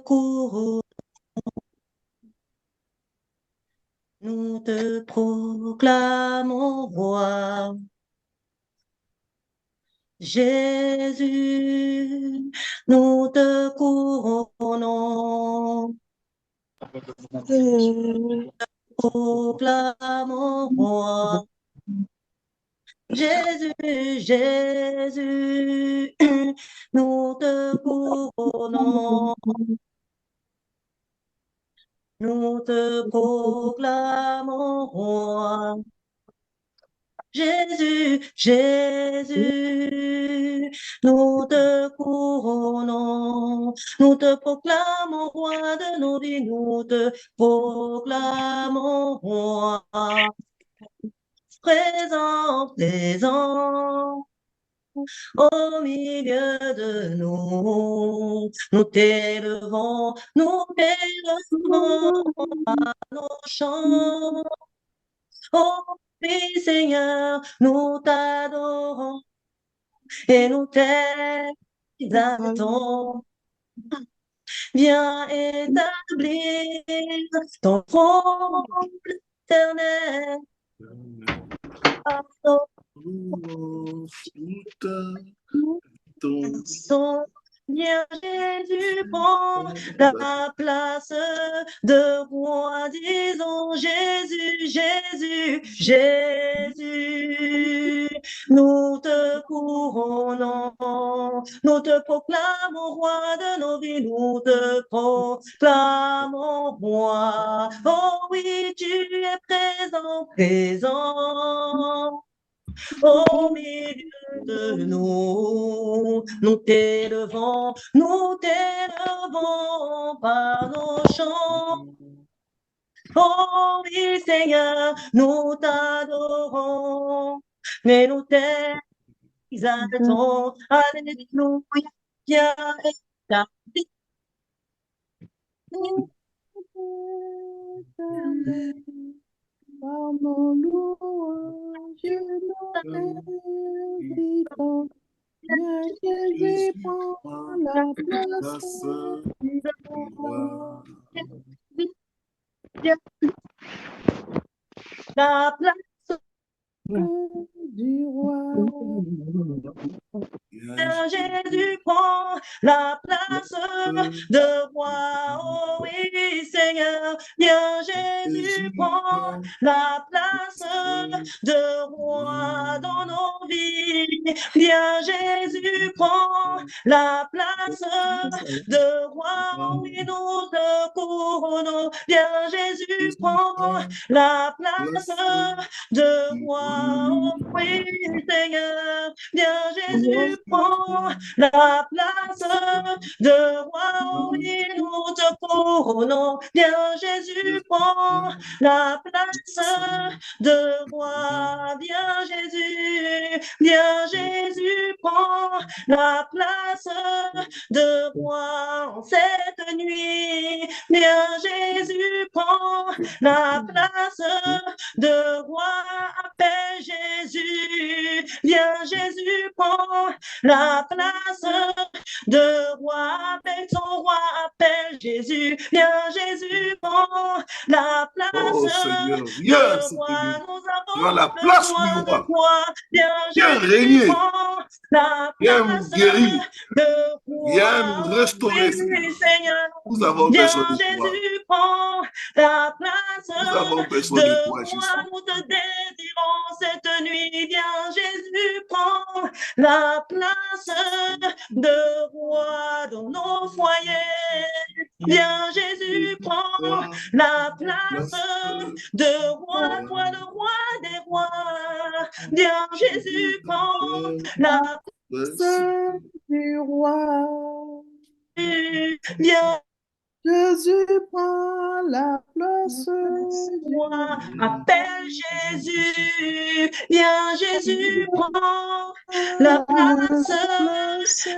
courons, nous te proclamons roi. Jésus, nous te couronnons, proclamons roi. Jésus, Jésus, nous te couronnons, nous te proclamons roi. Jésus, Jésus, nous te couronnons, nous te proclamons roi de nos vies, nous te proclamons roi. Présent, présent, au milieu de nous, nous t'élevons à nos chants. Oh oui, Seigneur, nous t'adorons et nous t'exaltons. Viens établir ton trône éternel. Viens Jésus, prends la place de roi, disons Jésus, Jésus, Jésus. Nous te couronnons, nous te proclamons roi de nos vies, nous te proclamons roi. Oh oui, tu es présent, présent. Au milieu de nous, nous t'élevons par nos chants. Oh oui, Seigneur, nous t'adorons, mais nous t'exaltons. Alléluia. Par nos louanges, nos méritons. Viens Jésus, prends la place du roi. La place du roi. Jésus prend la place de roi. Oh oui, Seigneur. Bien, Jésus prend la place de roi dans nos vies. Bien, Jésus prend la place de roi. Oh oui, nous te couronnons. Bien, Jésus prend la place de roi. Oh oui, Seigneur. Bien, Jésus prend la place de roi. Oui, nous te couronnons. Bien, Jésus prend la place de roi. Bien, Jésus prend la place de roi en cette nuit. Bien, Jésus prend la place de roi. Appelle Jésus. Bien, Jésus prend la place de roi. Appelle ton roi, appelle Jésus. Viens, Jésus prend la place de roi. Nous avons la place besoin du roi. de toi. Viens, Jésus régner. prend la place guérir. de roi. Viens nous restaurer, Oui, Seigneur. Nous avons Viens, besoin de toi. Jésus prend la place Nous avons besoin de de toi, roi. Jésus. Nous te désirons cette nuit. Viens, Jésus prend la place de roi dans nos foyers. Viens, Jésus prend la place de roi, toi le roi des rois. Viens, Jésus prend la place du roi. Viens, Jésus prend la place du roi. Appelle Jésus. Viens, Jésus prend la place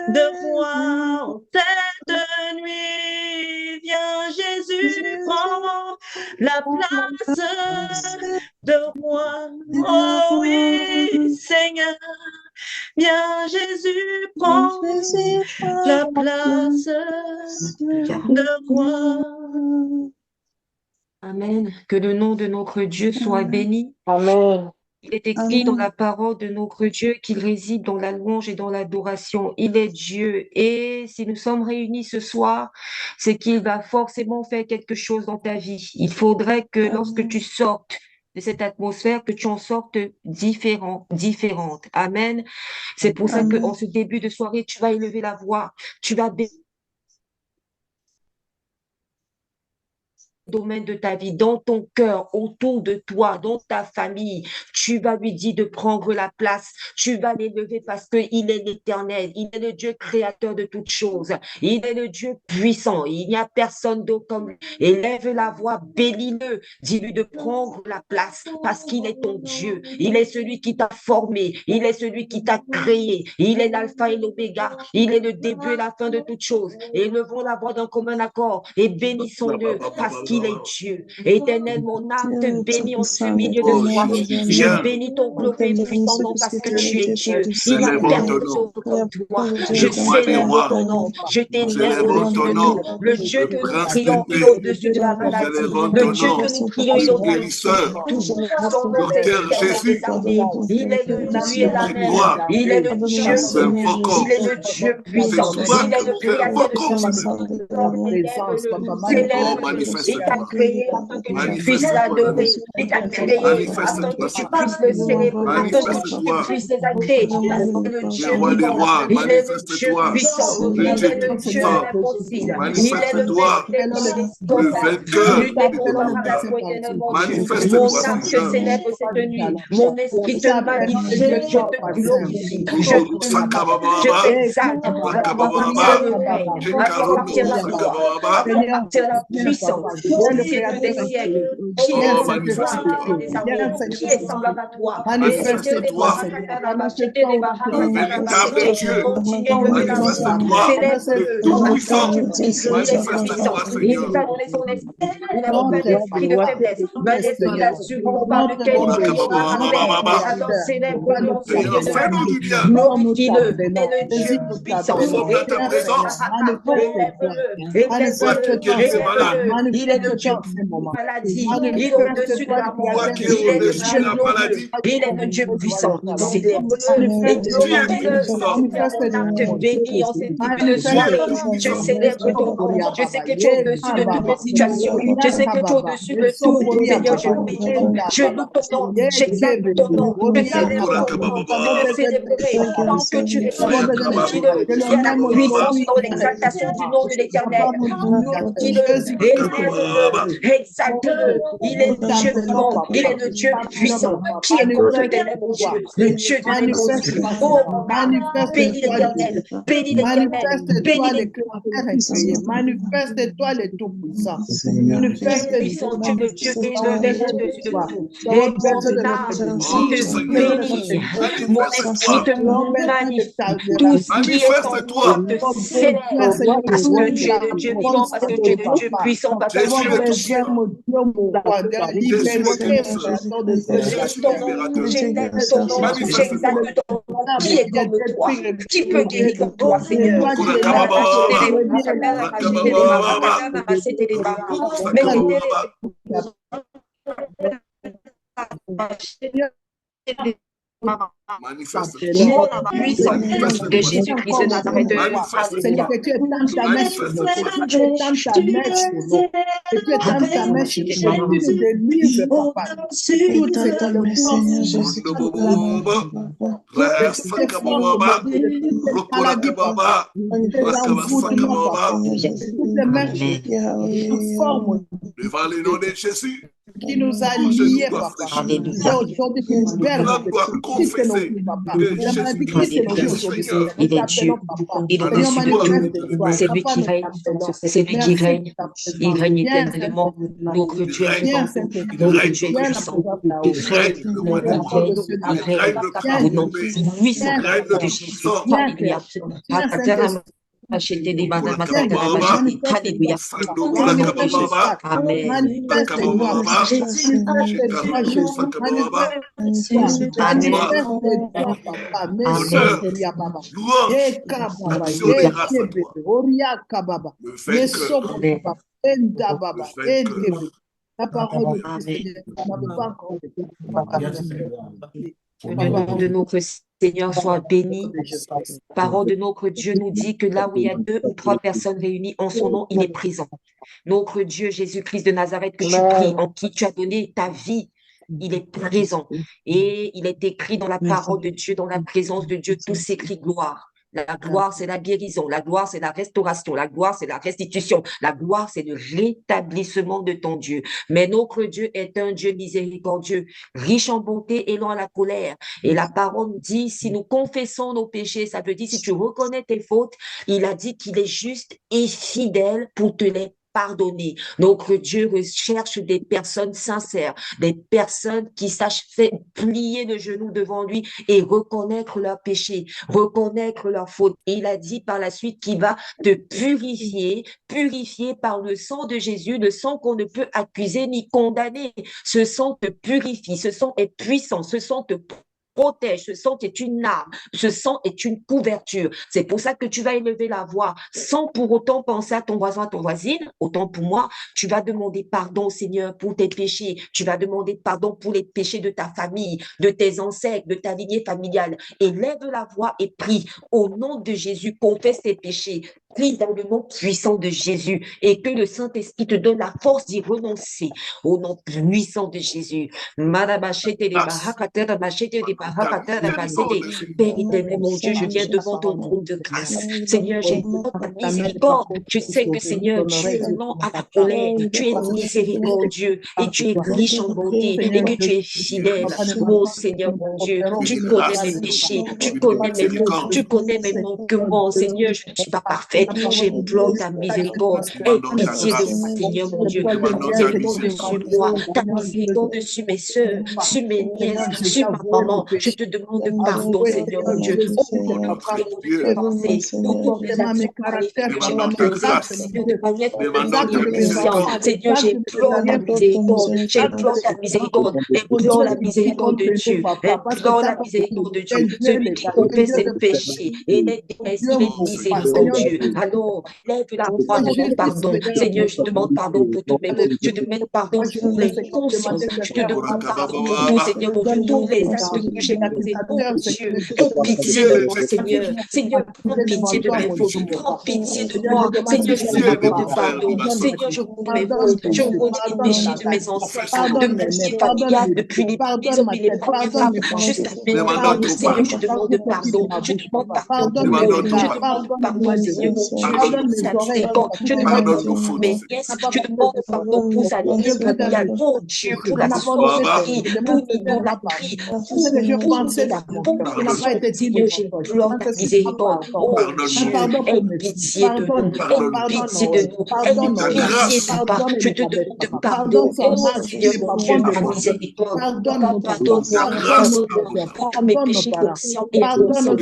de roi en cette nuit. Viens, Jésus prend la place de roi. Oh oui, Seigneur. Viens Jésus, prends la place de roi. Amen. Que le nom de notre Dieu soit béni. Amen. Il est écrit dans la parole de notre Dieu qu'il réside dans la louange et dans l'adoration. Il est Dieu. Et si nous sommes réunis ce soir, c'est qu'il va forcément faire quelque chose dans ta vie. Il faudrait que lorsque tu sortes de cette atmosphère, que tu en sortes différente. Amen. C'est pour ça qu'en ce début de soirée, tu vas élever la voix. Tu vas domaine de ta vie, dans ton cœur, autour de toi, dans ta famille, tu vas lui dire de prendre la place, tu vas l'élever parce qu'il est l'Éternel, il est le Dieu créateur de toutes choses, il est le Dieu puissant, il n'y a personne d'autre comme lui. Élève la voix, bénis-le, dis-lui de prendre la place parce qu'il est ton Dieu, il est celui qui t'a formé, il est celui qui t'a créé, il est l'alpha et l'oméga, il est le début et la fin de toutes choses. Élevons la voix d'un commun accord et bénissons-le parce qu'il est Dieu. Éternel, mon âme te bénit en ce milieu de soirée. Je bénis ton glorieux puissant nom parce que tu es Dieu. Il n'y a personne comme toi. Je célèbre ton nom. Je t'élève au-dessus de tout. Le Dieu que nous prions, il est au-dessus de la maladie. Le Dieu que nous prions, il est au-dessus de tout. Son nom est Jésus. Il est le Dieu et la mer. Il est le Dieu. Il est le Dieu puissant. Il est le créateur de tout. Célèbre-le. Il t'a créé afin que tu puisses l'adorer. Il t'a créé afin que tu puisses le célébrer, afin que tu puisses l'exalter. Il est le Dieu vivant. Il est le Dieu puissant. Il est le Dieu impossible. Il est le Mon âme te célèbre cette nuit. Mon esprit te magnifie. Je te glorifie. Je t'exalte. À toi appartient la gloire. À toi appartient la puissance. Au siècle des siècles, qui est semblable à toi? Manifeste-toi. Le véritable Dieu. Manifeste-toi. Tout-puissant. Manifeste-toi, Seigneur. Il t'a donné son esprit. Il n'a pas d'esprit de faiblesse, mais l'esprit d'assurance par lequel alors célèbre-le en ce lieu de vie. Glorifie-le, et le Dieu puissant. Il est le Dieu maladie. Il est au-dessus de la maladie. Il est le Dieu glorieux. Il est le Dieu puissant. Célèbre-le et glorifie-le. Te bénis en cette début de soirée. Je célèbre ton nom. Je sais que tu es au-dessus de toute situation. Je sais que tu es au-dessus de tout. Seigneur, je bénis. Je loue ton nom. J'exalte ton nom. Je célèbre ton nom. Je célébrerai tant que tu es glorieux. Il y a la puissance dans l'exaltation du nom de l'Éternel. Exalte-le. Il est le Dieu vivant. Il est le Dieu puissant. Qui est contre l'éternel, mon Dieu? Le Dieu de l'émotion. Oh, bénis l'Éternel. Bénis l'Éternel. Bénis l'Éternel. Manifeste-toi le Tout-Puissant. Puissant Dieu, le Dieu élevé au-dessus de tout. Et mon âme te bénit. Mon esprit te magnifie. Tout ce qui est en toi te célèbre. Parce que tu es le Dieu vivant, parce que tu es le Dieu puissant, parce que tu es le Dieu. J'exalte ton nom. J'exalte ton nom. Qui est comme toi? Qui peut guérir comme toi, Seigneur? Manifeste-toi. La puissance de Jésus-Christ de Nazareth. Seigneur, que tu étends ta main sur nous, que tu étends ta main sur nous, que tu étends ta main sur nous, que tu nous délivres, papa. Toutes ces devant le nom de Jésus qui nous a liés, papa. Aujourd'hui, qui nous libère, confesser que Jésus-Christ il est Dieu, il est au-dessus de tout, c'est lui qui règne, c'est lui qui règne, il règne éternellement, notre Dieu est vivant, notre Dieu est puissant, il règne au nom puissant de Jésus, il y a Alléluia. La parole de Seigneur, que le nom de notre Seigneur soit béni. Parole de notre Dieu nous dit que là où il y a 2 ou 3 personnes réunies en son nom, il est présent. Notre Dieu, Jésus-Christ de Nazareth, que tu pries, en qui tu as donné ta vie, il est présent. Et il est écrit dans la parole de Dieu, dans la présence de Dieu, tout s'écrit gloire. La gloire, c'est la guérison. La gloire, c'est la restauration. La gloire, c'est la restitution. La gloire, c'est le rétablissement de ton Dieu. Mais notre Dieu est un Dieu miséricordieux, riche en bonté et lent à la colère. Et la parole dit, si nous confessons nos péchés, ça veut dire si tu reconnais tes fautes, il a dit qu'il est juste et fidèle pour te les pardonner. Notre Dieu recherche des personnes sincères, des personnes qui sachent plier le genou devant lui et reconnaître leurs péchés, reconnaître leurs fautes. Et il a dit par la suite qu'il va te purifier par le sang de Jésus, le sang qu'on ne peut accuser ni condamner. Ce sang te purifie, ce sang est puissant, ce sang te protège, ce sang est une arme, ce sang est une couverture. C'est pour ça que tu vas élever la voix sans pour autant penser à ton voisin, à ton voisine. Autant pour moi, tu vas demander pardon, Seigneur, pour tes péchés. Tu vas demander pardon pour les péchés de ta famille, de tes ancêtres, de ta lignée familiale. Élève la voix et prie. Au nom de Jésus, confesse tes péchés. Prie dans le nom puissant de Jésus et que le Saint-Esprit te donne la force d'y renoncer. Au nom puissant de Jésus. Père éternel, mon Dieu, je viens devant ton trône de grâce. Seigneur, j'ai ta miséricorde. Je sais que, Seigneur, tu es lent à la colère, tu es miséricordieux et tu es riche en bonté et que tu es fidèle. Oh Seigneur, mon Dieu, tu connais mes péchés, tu connais mes mots, tu connais mes manquements. Seigneur, je ne suis pas parfaite. J'implore ta miséricorde. Aie pitié de moi, Seigneur, mon Dieu. Ta miséricorde dessus moi, ta miséricorde dessus mes soeurs, sur mes nièces, sur ma maman. Je te demande pardon, Seigneur, mon Dieu. Seigneur, j'implore ta miséricorde. J'implore ta miséricorde. Implore la miséricorde de Dieu. Implore la miséricorde de Dieu. Celui qui confesse ses péchés et les déesse, il est miséricordieux. Alors, lève la voix de pardon. Seigneur, je demande pardon pour tous mes mots. Je te demande pardon pour les consciences. Je te demande pardon pour tout, Seigneur, mon Dieu, tous les actes que j'ai causés. Oh Dieu, aie pitié de moi, Seigneur. Seigneur, prends pitié de mes fautes. Prends pitié de moi. Seigneur, je te demande pardon. Seigneur, je roule mes fautes. Je roule les péchés de mes ancêtres, de ma vie familiale, depuis les premières femmes jusqu'à maintenant. Seigneur, je demande pardon. Je demande pardon. Je demande pardon, Seigneur, mon Dieu, ta miséricorde. Je demande pardon pour mes nièces. Je demande pardon pour sa lignée familiale. Oh Dieu, pour la sorcellerie, pour l'idolâtrie, pour Seigneur, j'implore ta miséricorde. Oh Dieu, aie pitié de nous. Aie pitié de nous. Aie pitié, Papa. Je te demande pardon. Oh Seigneur, mon Dieu, ta miséricorde. Pardonne-moi. Prends mes péchés conscients et inconscients.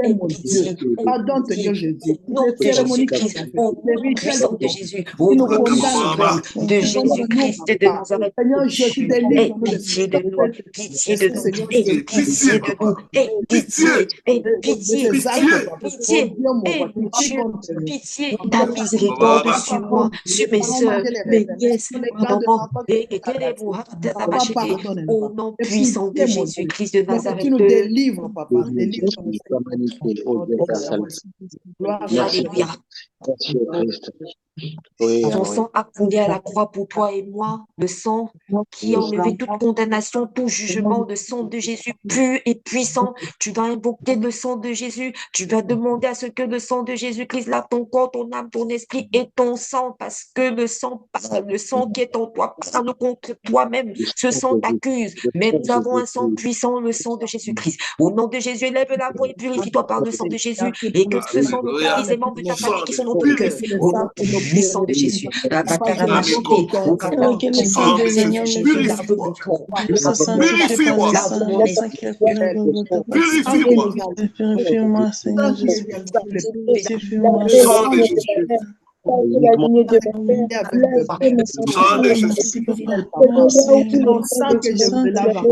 Aie pitié. Pardon, Seigneur Jésus. Nom de Jésus-Christ, au nom puissant de Jésus, au nom souverain de Jésus-Christ de Nazareth. Aie pitié de nous, pitié de nous, aie pitié de nous, aie pitié, aie pitié, pitié, ta miséricorde sur moi, sur mes soeurs, mes nièces, mes mamans, au nom puissant de Jésus-Christ de Nazareth. Tu nous délivres, Papa, délivre-nous. Alléluia. Son sang a coulé à la croix pour toi et moi, le sang qui a enlevé toute condamnation, tout jugement, le sang de Jésus pur et puissant. Tu vas invoquer le sang de Jésus, tu vas demander à ce que le sang de Jésus-Christ lave ton corps, ton âme, ton esprit et ton sang, parce que le sang qui est en toi parle contre toi-même, ce sang t'accuse, mais nous avons un sang puissant, le sang de Jésus-Christ. Au nom de Jésus, lève la voix et purifie-toi par le sang de Jésus, et que ce sang de ta vie, les membres de ta famille qui sont dans ton cœur. Au nom puissant de Jésus. Purifie-moi. Purifie-moi. Purifie-moi, Seigneur Jésus. Purifie-moi, Sang de Jésus. Sang de Jésus. On sent que je me lave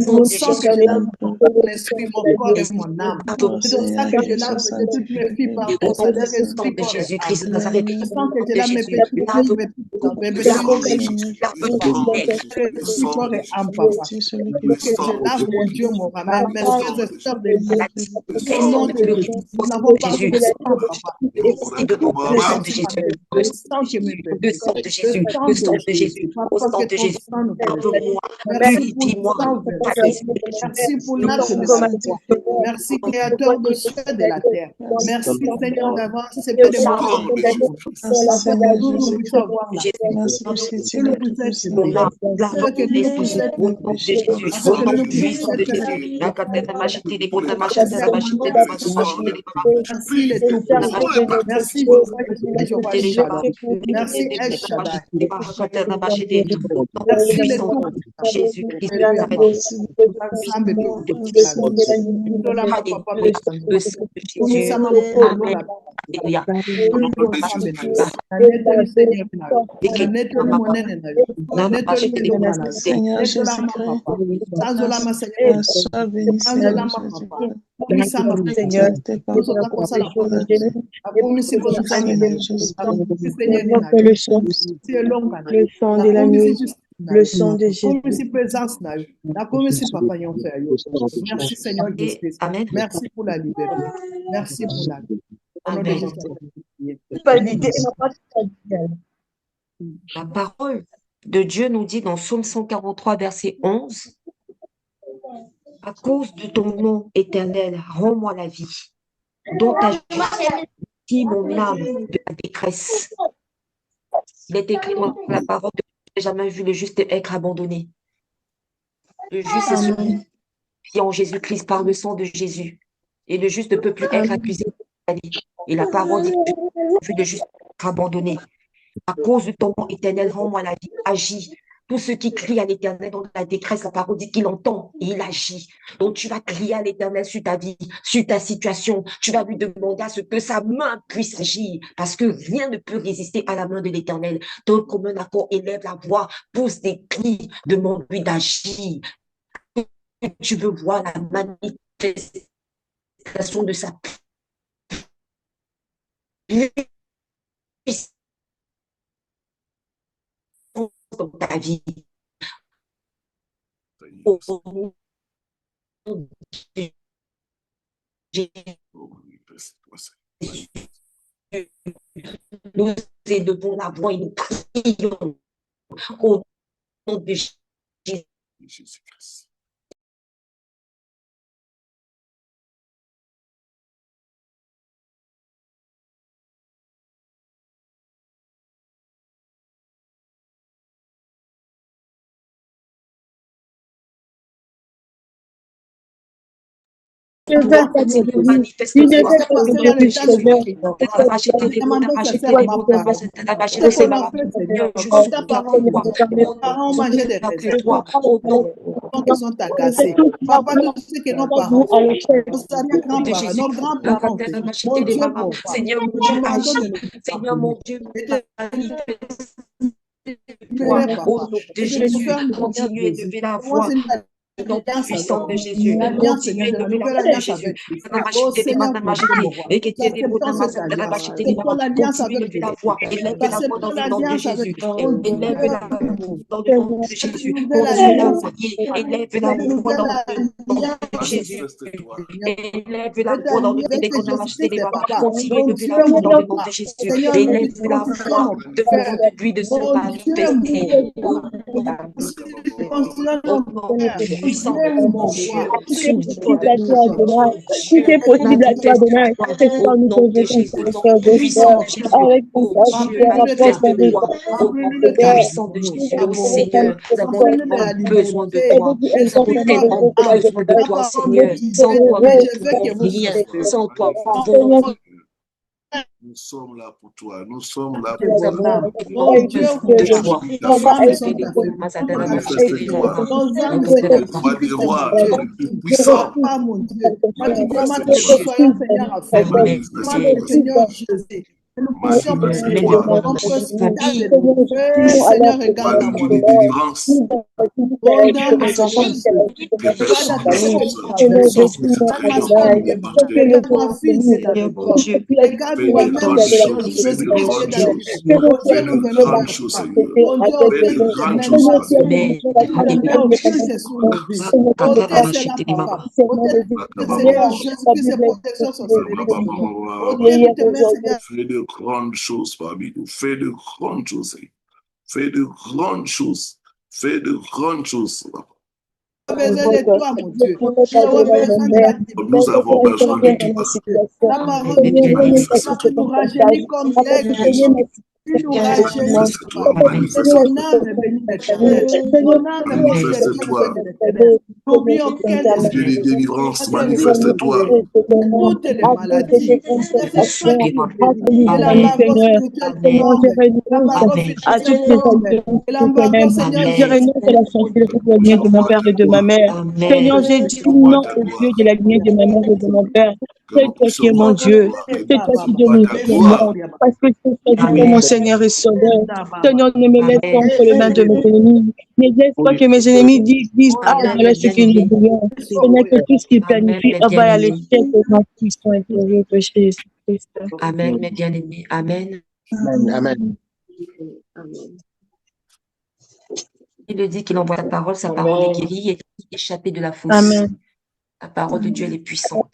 on sent que je lave mon esprit, mon corps et mon âme. C'est pour ça que je lave toutes mes filles par leur esprit, corps et âme. Je sens que je lave mes petits corps et âme, papa. Que je lave, mon Dieu, mon rame, mes frères et sœurs de vie. Au nom de Jésus, nous n'avons pas besoin de sang, papa. Le sang de Jésus, le sang de Jésus, le sang de Jésus, au sang de Jésus, lave-moi, purifie-moi. Merci pour notre Seigneur. Merci, Créateur de cieux et de la terre. Merci, Seigneur, d'avance. C'est peu de moi. Merci, merci, El Shaddai. Le sang de Jésus. Merci Seigneur Jésus. Merci pour la liberté. Merci pour la vie. La parole de Dieu nous dit dans Psaume 143, verset 11, « À cause de ton nom éternel, rends-moi la vie, dont ta justice mon âme de la détresse. » Il est écrit dans la parole de Dieu, « J'ai jamais vu le juste être abandonné. » Le juste est celui qui est en Jésus-Christ par le sang de Jésus. Et le juste ne peut plus être accusé. Et la parole dit que j'ai vu le juste être abandonné. À cause de ton nom éternel, rends-moi la vie, agis. Tous ceux qui crient à l'Éternel dans la détresse, la parole dit qu'il entend et il agit. Donc tu vas crier à l'Éternel sur ta vie, sur ta situation. Tu vas lui demander à ce que sa main puisse agir parce que rien ne peut résister à la main de l'Éternel. Donc comme un accord, élève la voix, pousse des cris, demande-lui d'agir. Tu veux voir la manifestation de sa puissance dans ta vie. Au nom de Jésus, nous élevons la voix et nous prions au nom de Jésus-Christ. Seigneur mon Dieu, au nom de Jésus, continuez de lever la voix. Nom puissant de Jésus, continuez de lever la voix de Jésus. Continuez de lever la voix, élève la voix dans le nom de Jésus. Élève la voix dans le nom de Jésus. Continue la voix, élève la voix dans le nom de Jésus. Élève la voix dans le nom de Jésus. Continuez de lever la voix dans le nom de Jésus. Élève la voix de lui de se manifester. Au nom de puissant, mon Dieu, souviens-toi de nous, Tout est possible à toi, Adonai. Seigneur, nous te de Jésus, jettons au nom puissant de Jésus. avec une Oh Dieu, manifeste-toi au nom puissant de Jésus. Oh Seigneur, nous avons tellement besoin de toi. Nous avons tellement besoin de toi, Seigneur. Sans toi, nous ne pouvons rien. Sans toi, nous pouvons rien. Nous sommes là pour toi. Nous sommes là Nous pour avons toi. tellement besoin de toi. Le roi des rois, tu es le plus puissant. Mon Dieu, Manifeste-toi. que nous soyons, Seigneur, à faire. Manifeste-toi. Seigneur Jésus. Nous puissions prier. Manifeste-toi. On peut s'étaler de nous. Seigneur, regarde Toi, dans le mon Dieu de délivrance. Condamne mes enfants. Que personne ne soit Regarde ma fille, c'est la Mon Dieu, regarde fais de moi-même, grandes Seigneur, choses. je Fais suis de péché grandes dans choses. le Mon Dieu, Fais nous de venons grandes vers choses, toi. Seigneur. Mon Dieu, Fais de grandes choses, Papa. Amen. Alléluia. Ôtez sur nos vies. Ôtez cela, papa. Ôtez, Seigneur Jésus, que ces protections sont sur les vies. Ôtez, nous te remercions, Seigneur. Fais de grandes choses parmi nous. Fais de grandes choses, Seigneur. Fais de grandes choses. Fais de grandes choses, Papa. Nous avons besoin de toi, mon Dieu. Nous avons besoin de la Nous avons besoin de toi. La parole de Dieu nous rajeunit comme l'aigle. Tu nous rajeunis. Manifeste-toi, Que manifeste-toi. ton âme est bénie d'Éternel. Ton âme est bénie d'Éternel. N'oublions qu'elle Dieu des est délivrances, manifeste-toi. toutes les maladies. C'est ça qui nous bénit. Et la Amen. parole spirituelle la parole À toutes les spirituelle et la parole, Seigneur, je renonce à la sorcellerie de la lignée de mon père et de ma mère. Seigneur, j'ai dit non au Dieu de la lignée de ma mère et de mon père. C'est toi qui es mon Dieu. C'est toi qui donnes le nom. Parce que c'est toi qui es mon Seigneur et Sauveur. Seigneur, ne me laisse pas entre les mains de mes ennemis. Ne laisse pas que mes ennemis disent, ah, voilà ce que nous voulons. Seigneur, que tout ce qui planifie abat à l'échec de ma puissance intérieure de Jésus-Christ. Amen, mes bien-aimés. Amen. Amen. Il le dit qu'il envoie sa parole est guérie et échappée de la fosse. Amen. La parole de Dieu, elle est puissante.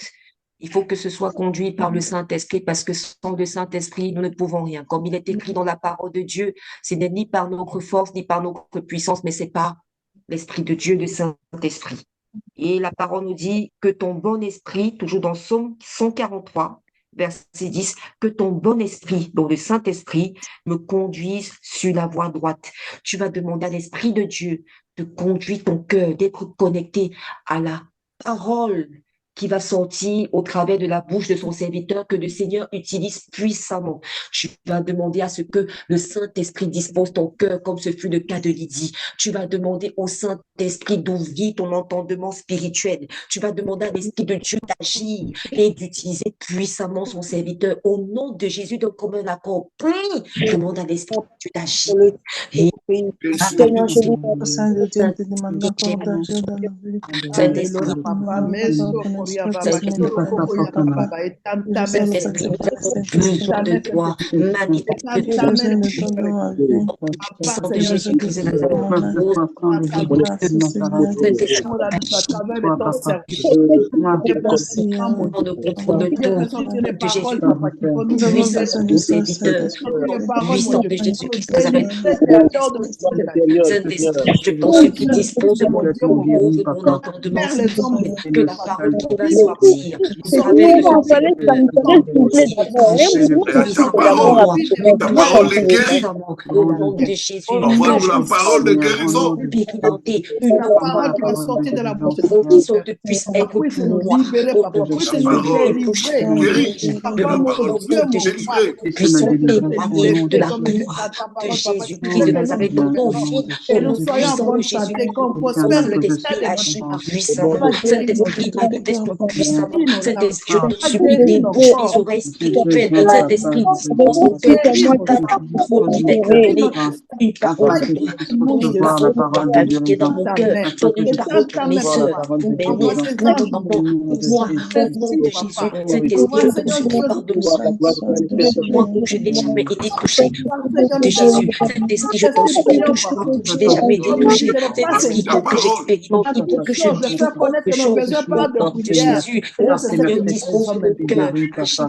Il faut que ce soit conduit par le Saint-Esprit parce que sans le Saint-Esprit, nous ne pouvons rien. Comme il est écrit dans la parole de Dieu, ce n'est ni par notre force, ni par notre puissance, mais c'est par l'Esprit de Dieu, le Saint-Esprit. Et la parole nous dit que ton bon esprit, toujours dans Psaume 143, verset 10, que ton bon esprit, donc le Saint-Esprit, me conduise sur la voie droite. Tu vas demander à l'Esprit de Dieu de conduire ton cœur, d'être connecté à la parole qui va sortir au travers de la bouche de son serviteur que le Seigneur utilise puissamment. Tu vas demander à ce que le Saint-Esprit dispose ton cœur comme ce fut le cas de Lydie. Tu vas demander au Saint-Esprit d'ouvrir ton entendement spirituel. Tu vas demander à l'Esprit de Dieu d'agir et d'utiliser puissamment son serviteur. Au nom de Jésus, donc comme un accord, prie, demande à l'Esprit de Dieu d'agir. Et Seigneur, je vous besoin de toi, manifeste-toi de Jésus-Christ de je t'en supplie, dispose de mon entendement, que la parole qui va sortir Ta parole est guérie. au nom de Jésus. Envoie-nous la parole de guérison. Une parole qui va sortir de la bouche de qui sorte puisse être pour moi. puisse nous délivrer. Papa, mon Dieu, Puissons témoigner de la gloire de Jésus-Christ de Nazareth, de ton Fils, et nous soyons en bonne santé, qu'on prospère le destin agit puissamment. Saint-Esprit, manifeste puissamment. Saint-Esprit, je te supplie, débouche les oreilles spirituelles. Saint-Esprit, dispose ton cœur de chaque parole qui va être donnée. Une parole qui est dans mon cœur. Donne une parole pour mes soeurs, pour mes nièces, pour mon enfant, pour moi, au nom de Jésus. Saint-Esprit, je te supplie, pardonne-moi. Moi, comme je n'ai jamais été touché. Au nom de Jésus. Saint-Esprit, je t'en supplie, touche-moi comme je n'ai jamais été touché. Saint-Esprit, pour que j'expérimente, pour que je vive quelque chose. Au nom de Jésus, le Seigneur dispose de mon cœur.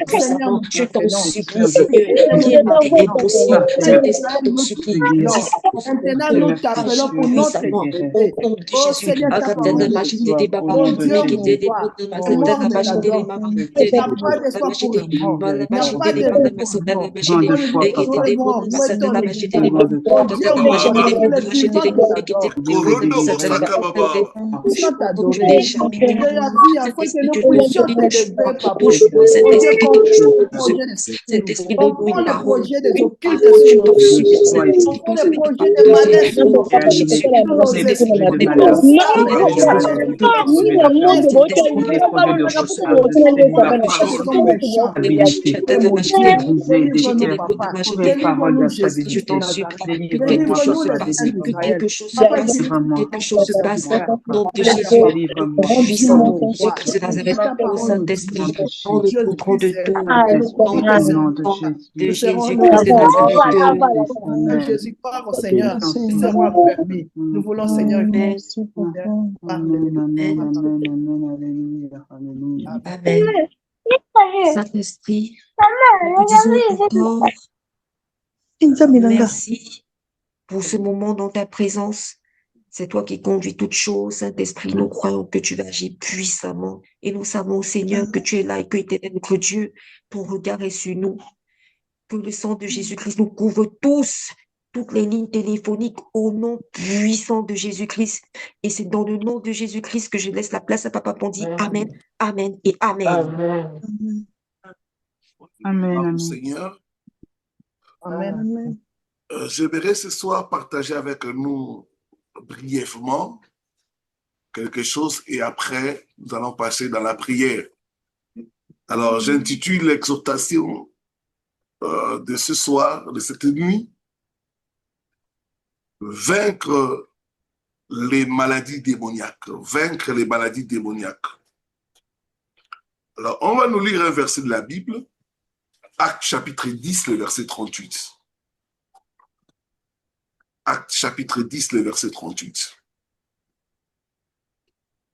Puissamment, je t'en supplie, Seigneur. Rien n'est impossible. Saint-Esprit, je t'en supplie. maintenant. Maintenant, nous t'appelons pour notre guérison. Oh Seigneur, ta parole nous dit, mon Dieu, mon roi, comment ne t'adore pas? Il n'y a pas d'espoir pour le mort. Il n'y a pas de repos pour le mort. Nous devons louer ton Église. Mon Dieu, mon roi, que les vivants t'adorent. Nous puissions t'adorer. Je la vie afin que nous puissions t'élever, papa. Mon Dieu, comprends le projet de sécurité. Comprends le projet des occultes sur nos vies. Comprends le projet des malaises sur nos vies, sur nos esprits. Quelque chose se passe, nom de Jésus, puissant nom, ce Christ de Nazareth, au Saint-Esprit, dans le contrôle de tout, nom de Jésus-Christ de Nazareth. Jésus, parle au Seigneur, laissez-moi permis. Nous voulons, Seigneur, Amen. Saint-Esprit, nous disons encore merci pour ce moment dans ta présence. C'est toi qui conduis toutes choses, Saint-Esprit. Nous croyons que tu vas agir puissamment. Et nous savons, Seigneur, que tu es là et que tu es notre Dieu. Ton regard est sur nous. Que le sang de Jésus-Christ nous couvre tous, toutes les lignes téléphoniques au nom puissant de Jésus-Christ. Et c'est dans le nom de Jésus-Christ que je laisse la place à Papa Pondi. Amen, amen et amen. Amen. Amen. Seigneur. Amen. J'aimerais ce soir partager avec nous brièvement quelque chose et après nous allons passer dans la prière. Alors j'intitule l'exhortation de ce soir, de cette nuit, vaincre les maladies démoniaques. Vaincre les maladies démoniaques. Alors on va nous lire un verset de la Bible, Actes chapitre 10, le verset 38. Actes chapitre 10, le verset 38.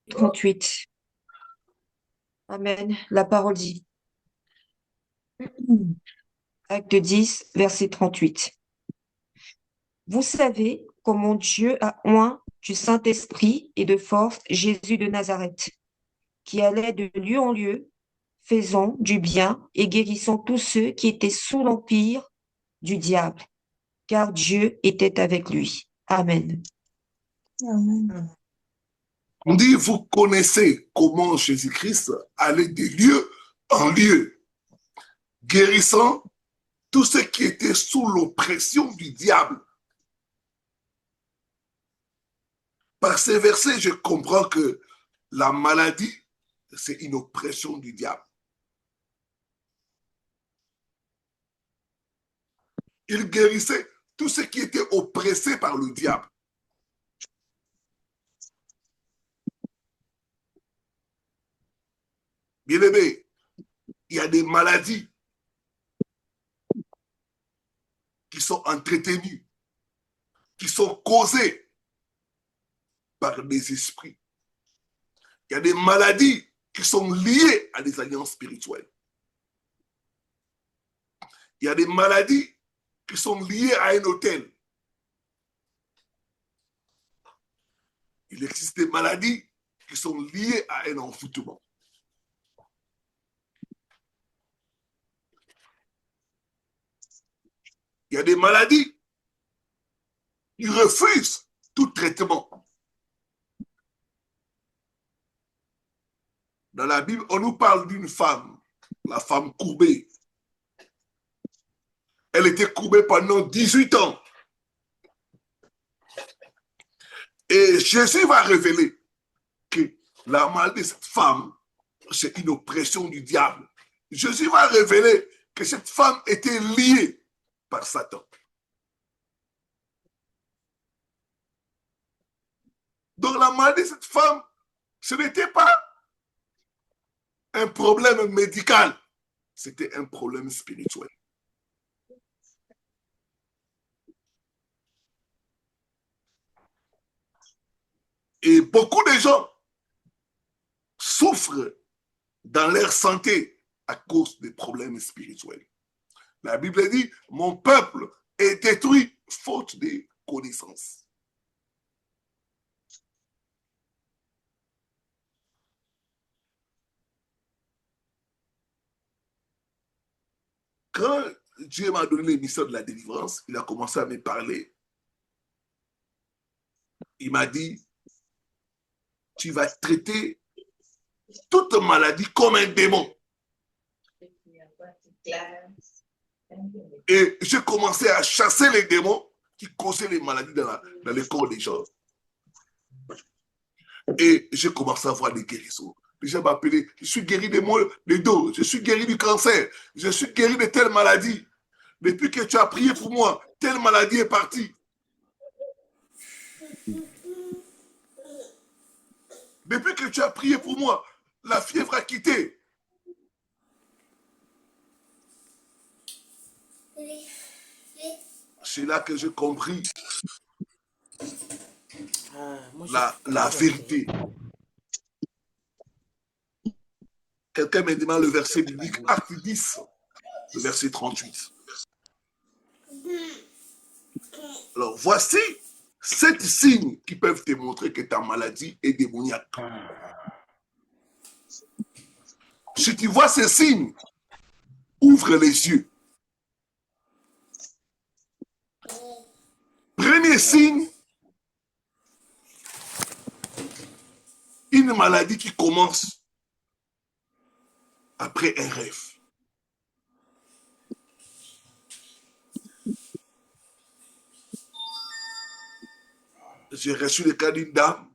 38. Amen. La parole dit. Acte 10, verset 38. Vous savez comment Dieu a oint du Saint-Esprit et de force Jésus de Nazareth, qui allait de lieu en lieu, faisant du bien et guérissant tous ceux qui étaient sous l'empire du diable, car Dieu était avec lui. Amen. Amen. On dit, vous connaissez comment Jésus-Christ allait de lieu en lieu, guérissant tous ceux qui étaient sous l'oppression du diable. Par ces versets, je comprends que la maladie, c'est une oppression du diable. Il guérissait tous ceux qui étaient oppressés par le diable. Bien-aimés, il y a des maladies qui sont entretenues, qui sont causées par des esprits. Il y a des maladies qui sont liées à des alliances spirituelles. Il y a des maladies qui sont liées à un hôtel. Il existe des maladies qui sont liées à un envoûtement. Il y a des maladies qui refusent tout traitement. Dans la Bible, on nous parle d'une femme, la femme courbée. Elle était courbée pendant 18 ans. Et Jésus va révéler que la maladie de cette femme, c'est une oppression du diable. Jésus va révéler que cette femme était liée par Satan. Donc la maladie de cette femme, ce n'était pas un problème médical, c'était un problème spirituel. Et beaucoup de gens souffrent dans leur santé à cause des problèmes spirituels. La Bible dit, mon peuple est détruit faute de connaissance. Quand Dieu m'a donné le mystère de la délivrance, il a commencé à me parler. Il m'a dit, tu vas traiter toute maladie comme un démon. Et j'ai commencé à chasser les démons qui causaient les maladies dans le corps des gens. Et j'ai commencé à voir des guérisons. Les gens m'appelaient, je suis guéri des maux de dos, je suis guéri du cancer, je suis guéri de telle maladie. Depuis que tu as prié pour moi, telle maladie est partie. Depuis que tu as prié pour moi, la fièvre a quitté. C'est là que j'ai compris la vérité. Quelqu'un me demande le verset biblique, Acte 10, le verset 38. Alors, voici 7 signes qui peuvent te montrer que ta maladie est démoniaque. Si tu vois ces signes, ouvre les yeux. Premier signe, une maladie qui commence après un rêve. J'ai reçu le cas d'une dame.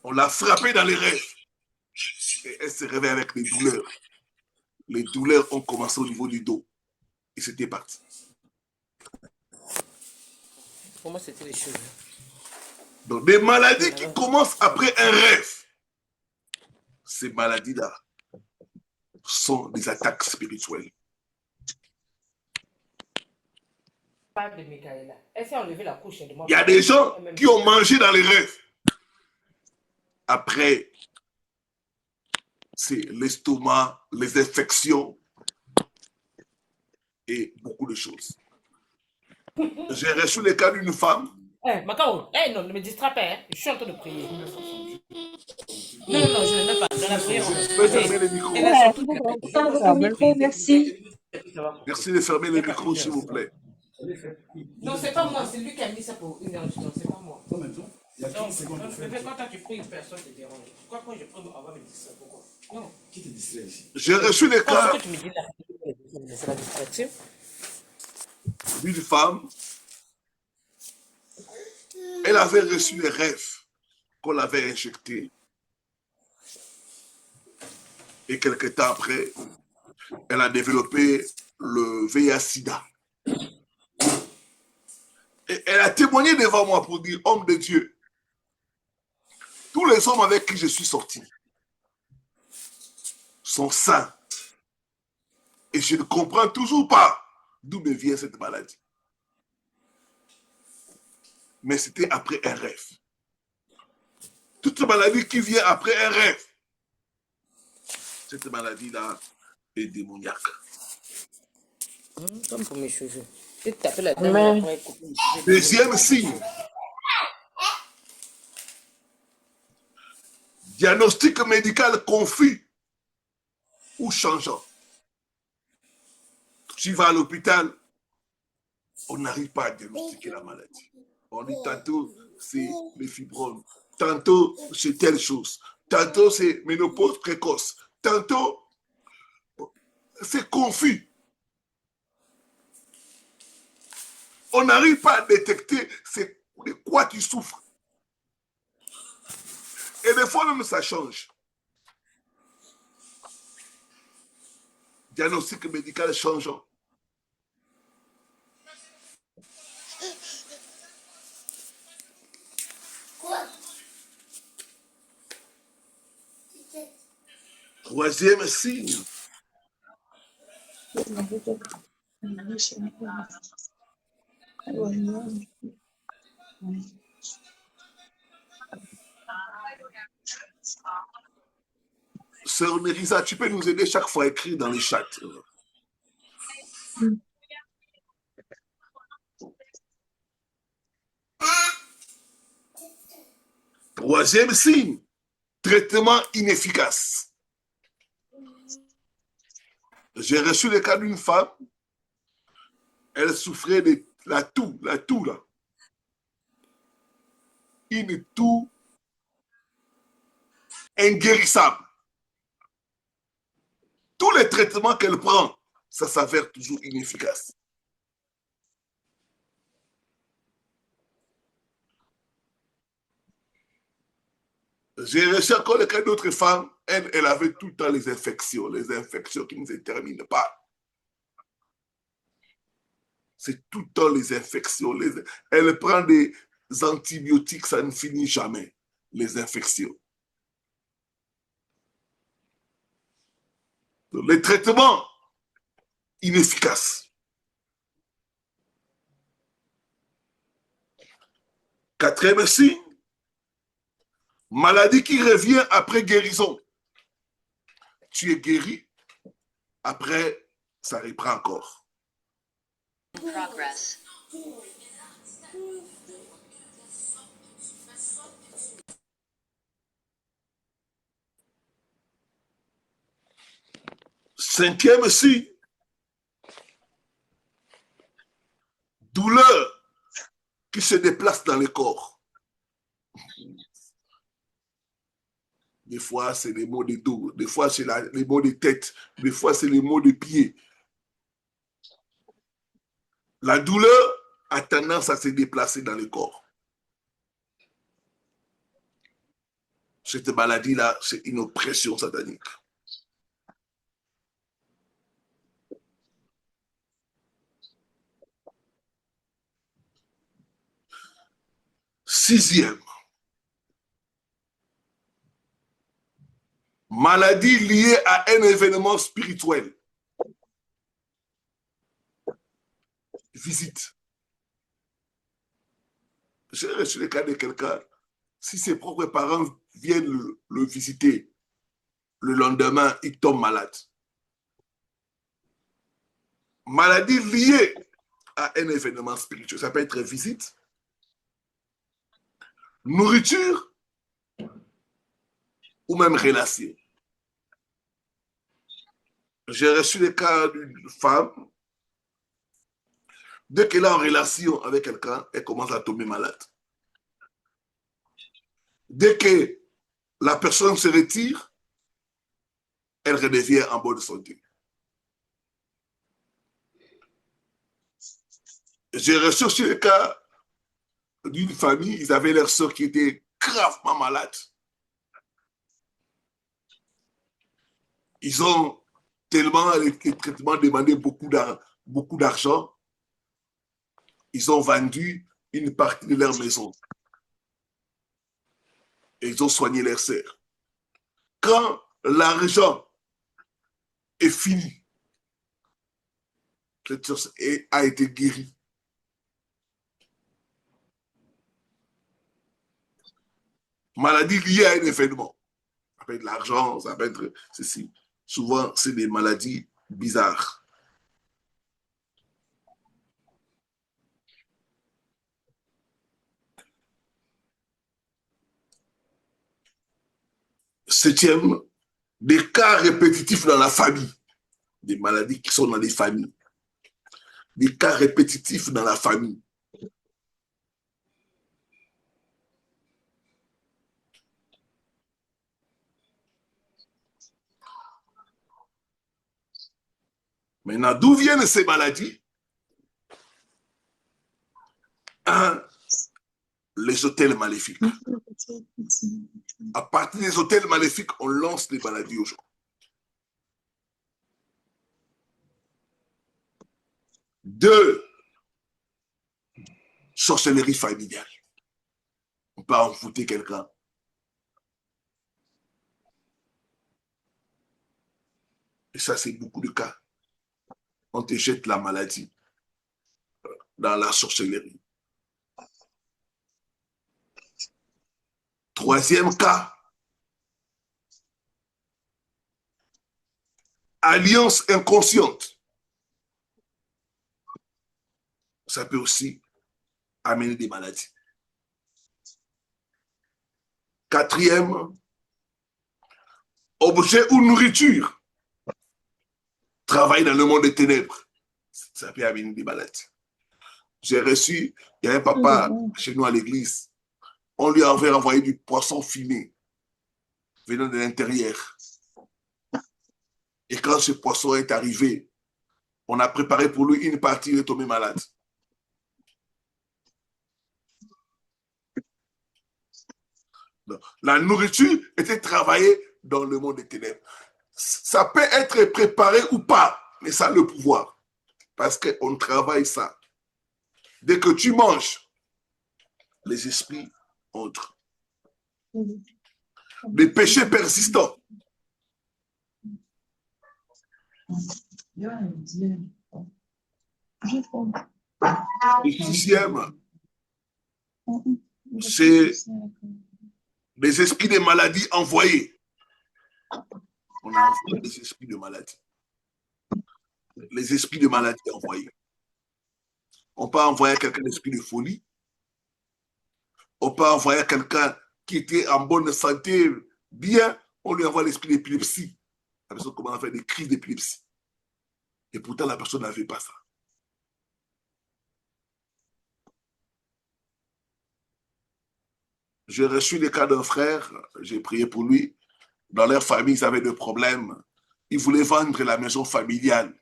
On l'a frappée dans les rêves. Et elle se réveille avec des douleurs. Les douleurs ont commencé au niveau du dos. Et c'était parti. Pour moi, c'était les cheveux. Donc, des maladies qui commencent après un rêve. Ces maladies-là sont des attaques spirituelles. De Michaela. Elle s'est enlevée la couche de moi. Il y a des gens qui ont mangé dans les rêves. Après, c'est l'estomac, les infections et beaucoup de choses. J'ai reçu le cas d'une femme. Macao, non, ne me distrais pas. Hein. Je suis en train de prier. Non, je ne mets pas. Dans la prière, on fermer le micro. Merci. Merci de fermer le micro, s'il vous plaît. Non, c'est pas moi, c'est lui qui a mis ça pour 1 heure du temps, c'est pas moi. Non, mais toi, il y a 15 secondes. Quand tu pries, une personne te dérange. Pourquoi quand je prie, on va me distraire? Pourquoi? Non. Qui te distrait ici? J'ai reçu les cas tu me dis c'est la distraction. D'une femme. Elle avait reçu les rêves qu'on l'avait injectés. Et quelques temps après, elle a développé le VIH-Sida. Et elle a témoigné devant moi pour dire, homme de Dieu, tous les hommes avec qui je suis sorti sont sains. Et je ne comprends toujours pas d'où me vient cette maladie. Mais c'était après un rêve. Toute maladie qui vient après un rêve, cette maladie-là est démoniaque. Comme pour mes cheveux. Tu t'appelles la Amen. Deuxième signe. Diagnostic médical confus ou changeant. Tu vas à l'hôpital, on n'arrive pas à diagnostiquer la maladie. On dit tantôt c'est les fibromes, tantôt c'est telle chose, tantôt c'est ménopause précoce, tantôt c'est confus. On n'arrive pas à détecter de quoi tu souffres. Et des fois même ça change. Diagnostic médical changeant. Troisième signe. Sœur Nerissa, tu peux nous aider chaque fois à écrire dans les chats. Troisième signe, traitement inefficace. J'ai reçu le cas d'une femme, elle souffrait de la toux là. Une toux inguérissable. Tous les traitements qu'elle prend, ça s'avère toujours inefficace. J'ai reçu encore le cas d'autres femmes, elle avait tout le temps les infections qui ne se terminent pas. C'est tout le temps les infections. Elle prend des antibiotiques, ça ne finit jamais, les infections. Donc, les traitements inefficaces. Quatrième signe, maladie qui revient après guérison. Tu es guéri, après, ça reprend encore. Progress. Cinquième signe, douleur qui se déplace dans le corps. Des fois, c'est les maux de dos, des fois, c'est les maux de tête, des fois, c'est les maux de pied. La douleur a tendance à se déplacer dans le corps. Cette maladie-là, c'est une oppression satanique. Sixième, maladie liée à un événement spirituel. Visite. J'ai reçu le cas de quelqu'un, si ses propres parents viennent le visiter, le lendemain, il tombe malade. Maladie liée à un événement spirituel. Ça peut être visite, nourriture ou même relation. J'ai reçu le cas d'une femme, dès qu'elle est en relation avec quelqu'un, elle commence à tomber malade. Dès que la personne se retire, elle redevient en bonne santé. J'ai reçu aussi le cas d'une famille, ils avaient leur soeur qui était gravement malade. Ils ont tellement les traitements demandé beaucoup d'argent, ils ont vendu une partie de leur maison. Et ils ont soigné leur sœur. Quand l'argent est fini, cette sœur a été guérie. Maladie liée à un événement. Ça peut être l'argent, ça peut être ceci. Souvent, c'est des maladies bizarres. Septième, des cas répétitifs dans la famille. Des maladies qui sont dans les familles. Des cas répétitifs dans la famille. Maintenant, d'où viennent ces maladies? Un, les hôtels maléfiques. À partir des hôtels maléfiques, on lance les maladies aux gens. Deux, sorcellerie familiale. On peut envoûter quelqu'un. Et ça, c'est beaucoup de cas. On te jette la maladie dans la sorcellerie. Troisième cas, alliance inconsciente. Ça peut aussi amener des maladies. Quatrième, objet ou nourriture. Travail dans le monde des ténèbres. Ça peut amener des malades. J'ai reçu, il y a un papa chez nous à l'église. On lui avait envoyé du poisson fumé venant de l'intérieur. Et quand ce poisson est arrivé, on a préparé pour lui une partie, il est tombé malade. Donc, la nourriture était travaillée dans le monde des ténèbres. Ça peut être préparé ou pas, mais ça a le pouvoir. Parce qu'on travaille ça. Dès que tu manges, les esprits entrent. Des péchés persistants. Le sixième, c'est les esprits de maladies envoyés. On a envoyé des esprits de maladie. Les esprits de maladie envoyés. On peut envoyer quelqu'un d'esprit de folie. On peut envoyer quelqu'un qui était en bonne santé, bien, on lui envoie l'esprit d'épilepsie. La personne commence à faire des crises d'épilepsie. Et pourtant, la personne n'avait pas ça. J'ai reçu le cas d'un frère, j'ai prié pour lui. Dans leur famille, ils avaient des problèmes. Ils voulaient vendre la maison familiale.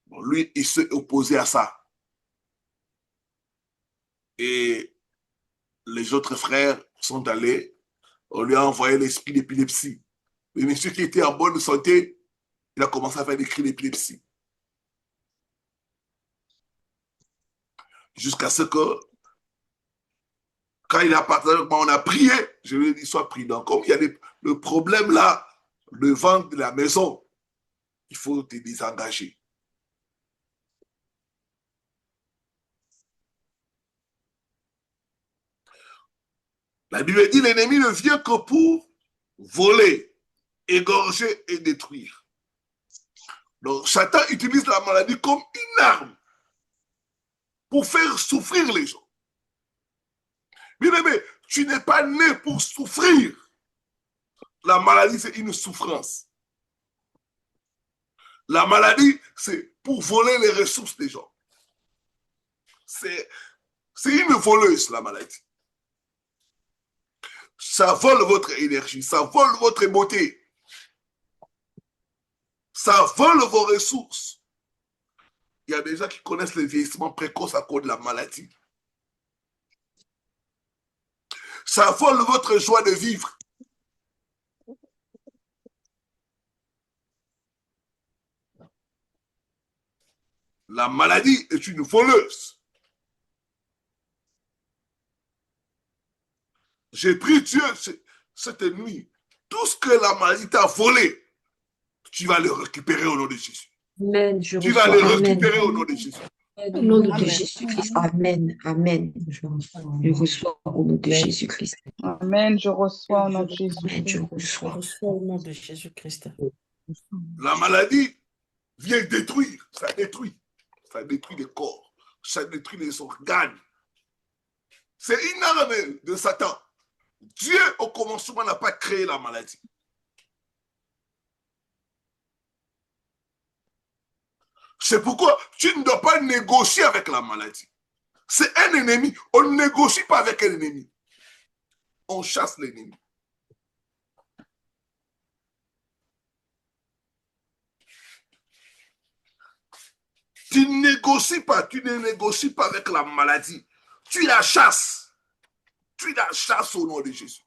Bon, lui, il s'est opposé à ça. Et les autres frères sont allés, on lui a envoyé l'esprit d'épilepsie. Le monsieur qui était en bonne santé, il a commencé à faire des cris d'épilepsie. Jusqu'à ce que, quand il a partagé avec moi, on a prié, je lui ai dit, sois prudent. Comme il y a le problème là, de vendre la maison, il faut te désengager. La Bible dit, l'ennemi ne vient que pour voler, égorger et détruire. Donc, Satan utilise la maladie comme une arme pour faire souffrir les gens. Bien aimé, tu n'es pas né pour souffrir. La maladie, c'est une souffrance. La maladie, c'est pour voler les ressources des gens. C'est une voleuse, la maladie. Ça vole votre énergie, ça vole votre beauté. Ça vole vos ressources. Il y a des gens qui connaissent le vieillissement précoce à cause de la maladie. Ça vole votre joie de vivre. La maladie est une voleuse. J'ai pris Dieu cette nuit. Tout ce que la maladie t'a volé, tu vas le récupérer au nom de Jésus. Amen. Tu vas le récupérer au nom de Jésus. Au nom de Jésus-Christ. Amen. Amen. Je reçois au nom de Jésus-Christ. Amen. Je reçois au nom de Jésus. Amen. Je Je reçois. reçois au nom de Jésus-Christ. La maladie vient détruire. Ça détruit. Ça détruit les corps. Ça détruit les organes. C'est une arme de Satan. Dieu, au commencement, n'a pas créé la maladie. C'est pourquoi tu ne dois pas négocier avec la maladie. C'est un ennemi. On ne négocie pas avec un ennemi. On chasse l'ennemi. Tu ne négocies pas avec la maladie. Tu la chasses. Tu la chasses au nom de Jésus.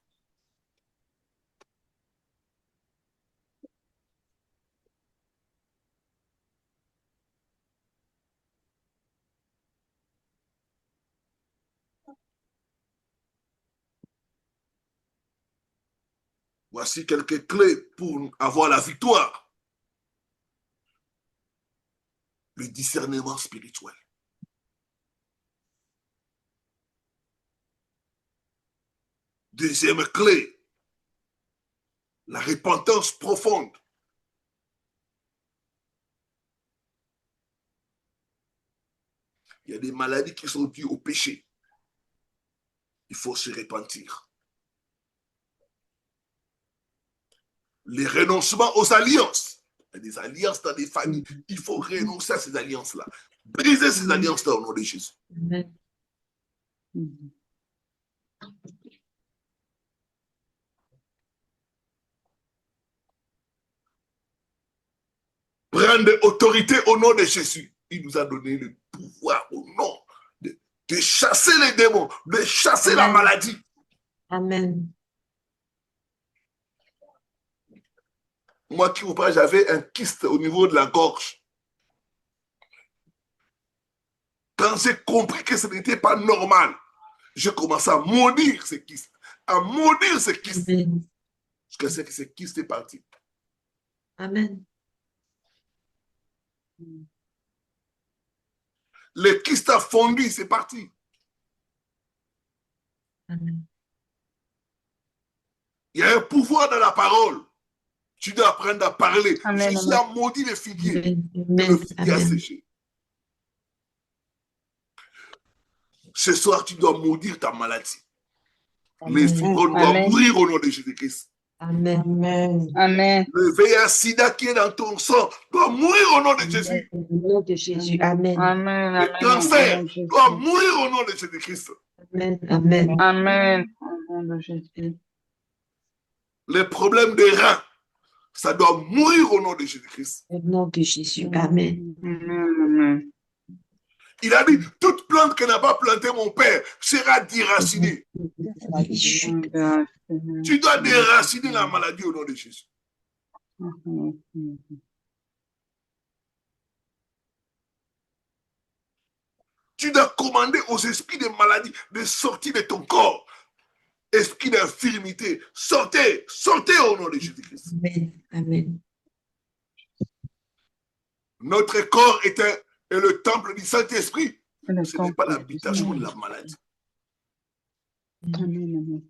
Voici quelques clés pour avoir la victoire. Le discernement spirituel. Deuxième clé, la repentance profonde. Il y a des maladies qui sont dues au péché. Il faut se repentir. Les renoncements aux alliances. Il y a des alliances dans des familles. Il faut renoncer à ces alliances-là. Briser ces alliances-là au nom de Jésus. Amen. Prendre autorité au nom de Jésus. Il nous a donné le pouvoir au nom de chasser les démons, de chasser Amen. la maladie. Amen. Moi qui vous parle, j'avais un kyste au niveau de la gorge. Quand j'ai compris que ce n'était pas normal, j'ai commencé à maudire ce kyste. À maudire ce kyste. Amen. Jusqu'à ce que ce kyste est parti. Amen. Le kyste a fondu, c'est parti. Amen. Il y a un pouvoir dans la parole. Tu dois apprendre à parler. Amen, Jésus a maudit le figuier. Amen. Et Amen. le figuier a Amen. séché. Ce soir, tu dois maudire ta maladie. Les fibromes doivent Amen. mourir au nom de Jésus-Christ. Amen. Amen. Amen. Le VIH-Sida qui est dans ton sang doit mourir au nom de Jésus. Au nom de Jésus. Amen. Amen. Le cancer doit mourir au nom de Jésus-Christ. Amen. Amen. Amen. Au nom de Jésus. Les problèmes des reins, ça doit mourir au nom de Jésus-Christ. Au nom de Jésus. Amen. Amen. Il a dit, toute plante que n'a pas plantée mon Père sera déracinée. Amen. Tu dois déraciner la maladie au nom de Jésus. Tu dois commander aux esprits de maladie de sortir de ton corps. Esprit d'infirmité, sortez, sortez au nom de Jésus-Christ. Amen. Amen. Notre corps est le temple du Saint-Esprit. Le Ce n'est pas temple l'habitation de la maladie. Amen.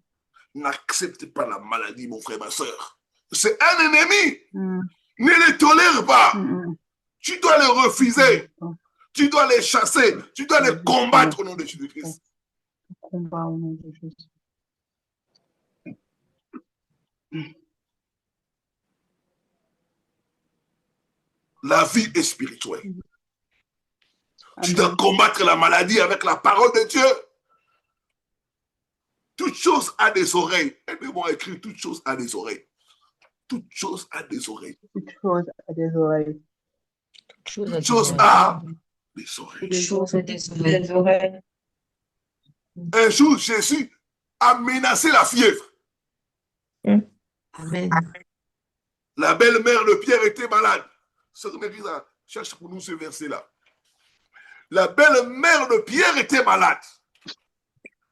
N'accepte pas la maladie, mon frère, ma soeur. C'est un ennemi. Mm. Ne les tolère pas. Mm. Tu dois les refuser. Tu dois les chasser. Tu dois les combattre au nom de Jésus-Christ. Combat au nom de Jésus. La vie est spirituelle. Tu Amen. dois combattre la maladie avec la parole de Dieu. Toute chose a des oreilles. Aidez-moi à écrire, toute chose a des oreilles. Toute chose a des oreilles. Toute chose a des oreilles. Toute chose a des oreilles. Toute chose a des oreilles. Un jour, Jésus a menacé la fièvre. Amen. La belle-mère de Pierre était malade. Sœur Mérida, cherche pour nous ce verset-là. La belle-mère de Pierre était malade.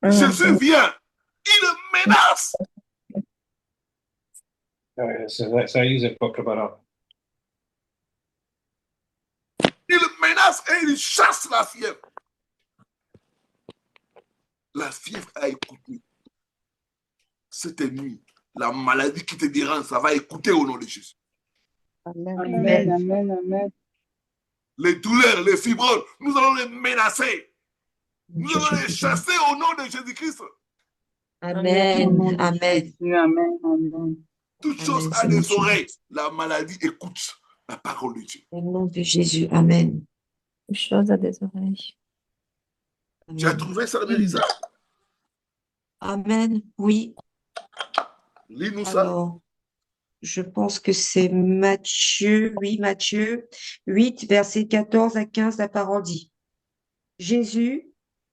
Jésus vient. Il le menace. Ça y est, c'est pas préparé. Il le menace et il chasse la fièvre. La fièvre a écouté. Cette nuit, la maladie qui te dérange, ça va écouter au nom de Jésus. Amen. Amen. Amen. Amen. Les douleurs, les fibromes, nous allons les menacer. Nous allons les chasser au nom de Jésus-Christ. Amen. Amen. Amen. Amen. Toute Amen, chose a Seigneur des oreilles. La maladie écoute la parole de Dieu. Au nom de Jésus. Amen. Toute chose a des oreilles. Tu as trouvé ça, Mélissa? Amen. Oui. Lis-nous ça. Alors, je pense que c'est Matthieu, oui, Matthieu 8, versets 14 à 15, la parole dit. Jésus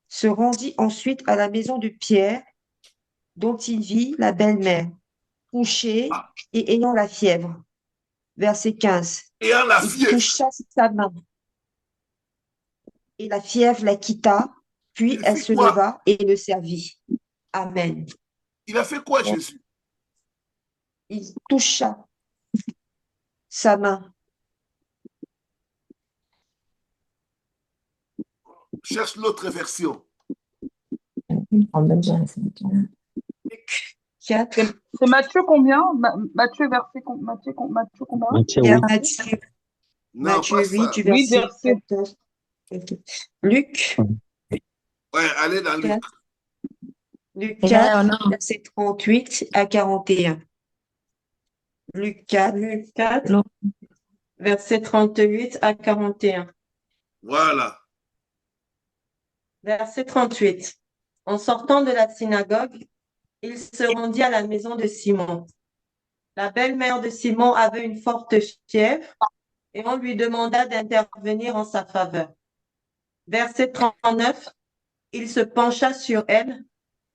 se rendit ensuite à la maison de Pierre, dont il vit la belle-mère, couchée et ayant la fièvre. Verset 15. Et en la Il fièvre, toucha sa main. Et la fièvre la quitta, puis Il elle fit se quoi? leva et le servit. Amen. il a fait quoi, Jésus? Il toucha sa main. Cherche l'autre version. En bonne journée, c'est bon. Luc 4, C'est Matthieu combien? Matthieu verset Matthieu combien? Matthieu, vers oui. Matthieu, Non, Matthieu pas 8, ça. du Oui, verset verset. 14. Luc, Ouais, allez dans Luc. Luc Ouais, 4, non. verset 38 à 41. Luc 4, versets 38 à 41. Voilà. Verset 38. En sortant de la synagogue, il se rendit à la maison de Simon. La belle-mère de Simon avait une forte fièvre et on lui demanda d'intervenir en sa faveur. Verset 39. Il se pencha sur elle,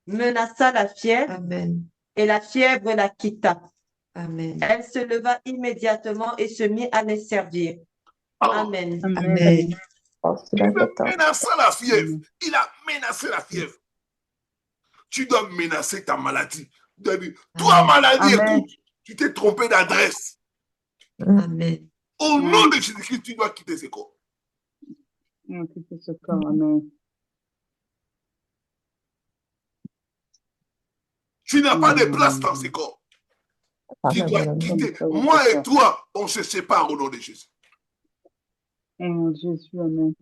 menaça la fièvre Amen. et la fièvre la quitta. Amen. Elle se leva immédiatement et se mit à les servir. Amen. Amen. Il menaça la fièvre. Il a menacé la fièvre. Tu dois menacer ta maladie. Toi, maladie, écoute, tu t'es trompé d'adresse. Amen. Au nom de Jésus-Christ, tu dois quitter ce corps. Amen. Tu n'as pas de place dans ce corps. Tu dois quitter. Moi et toi, on se sépare au nom de Jésus. Jésus, amen.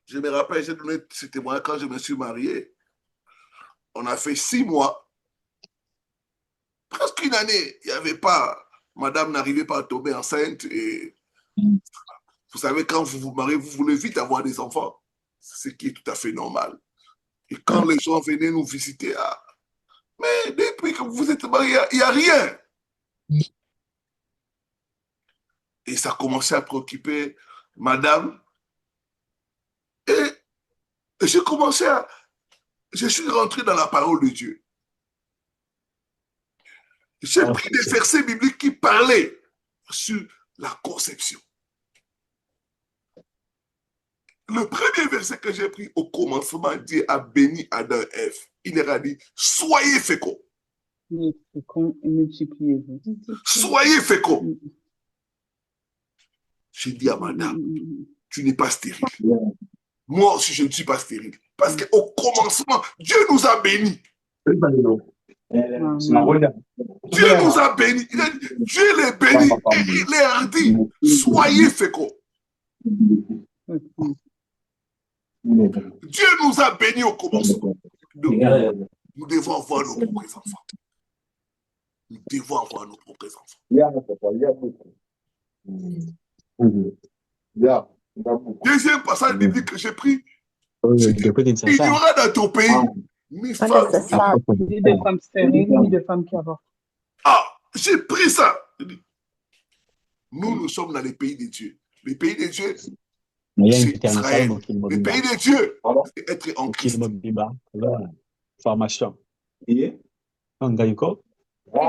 Je me rappelle, j'ai donné ce témoignage quand je me suis marié. On a fait 6 mois, presque une année. Il n'y avait pas, madame n'arrivait pas à tomber enceinte. Et vous savez, quand vous vous mariez, vous voulez vite avoir des enfants. Ce qui est tout à fait normal. Et quand les gens venaient nous visiter, mais depuis que vous êtes mariés, il n'y a rien. Et ça commençait à préoccuper madame. Et j'ai commencé à... Je suis rentré dans la parole de Dieu. J'ai pris des versets bibliques qui parlaient sur la conception. Le premier verset que j'ai pris au commencement, Dieu a béni Adam et Ève. Il leur a dit, soyez féconds. Féconds et multipliez-vous. Soyez féconds. J'ai dit à madame, tu n'es pas stérile. Moi aussi, je ne suis pas stérile. Parce qu'au commencement, Dieu nous a bénis. Dieu nous a bénis. Dieu les bénit et il leur dit, soyez féconds. Dieu nous a bénis au commencement. Nous devons avoir nos propres enfants. Nous devons avoir nos propres enfants. Deuxième passage biblique que j'ai pris, il y aura dans ton pays ni femmes ni de femmes stériles, ni de femmes qui avortent. J'ai pris ça. Nous sommes dans les pays de Dieu. Les pays de Dieu, c'est Israël. Les pays de Dieu, c'est être en Christ. Formation. S'il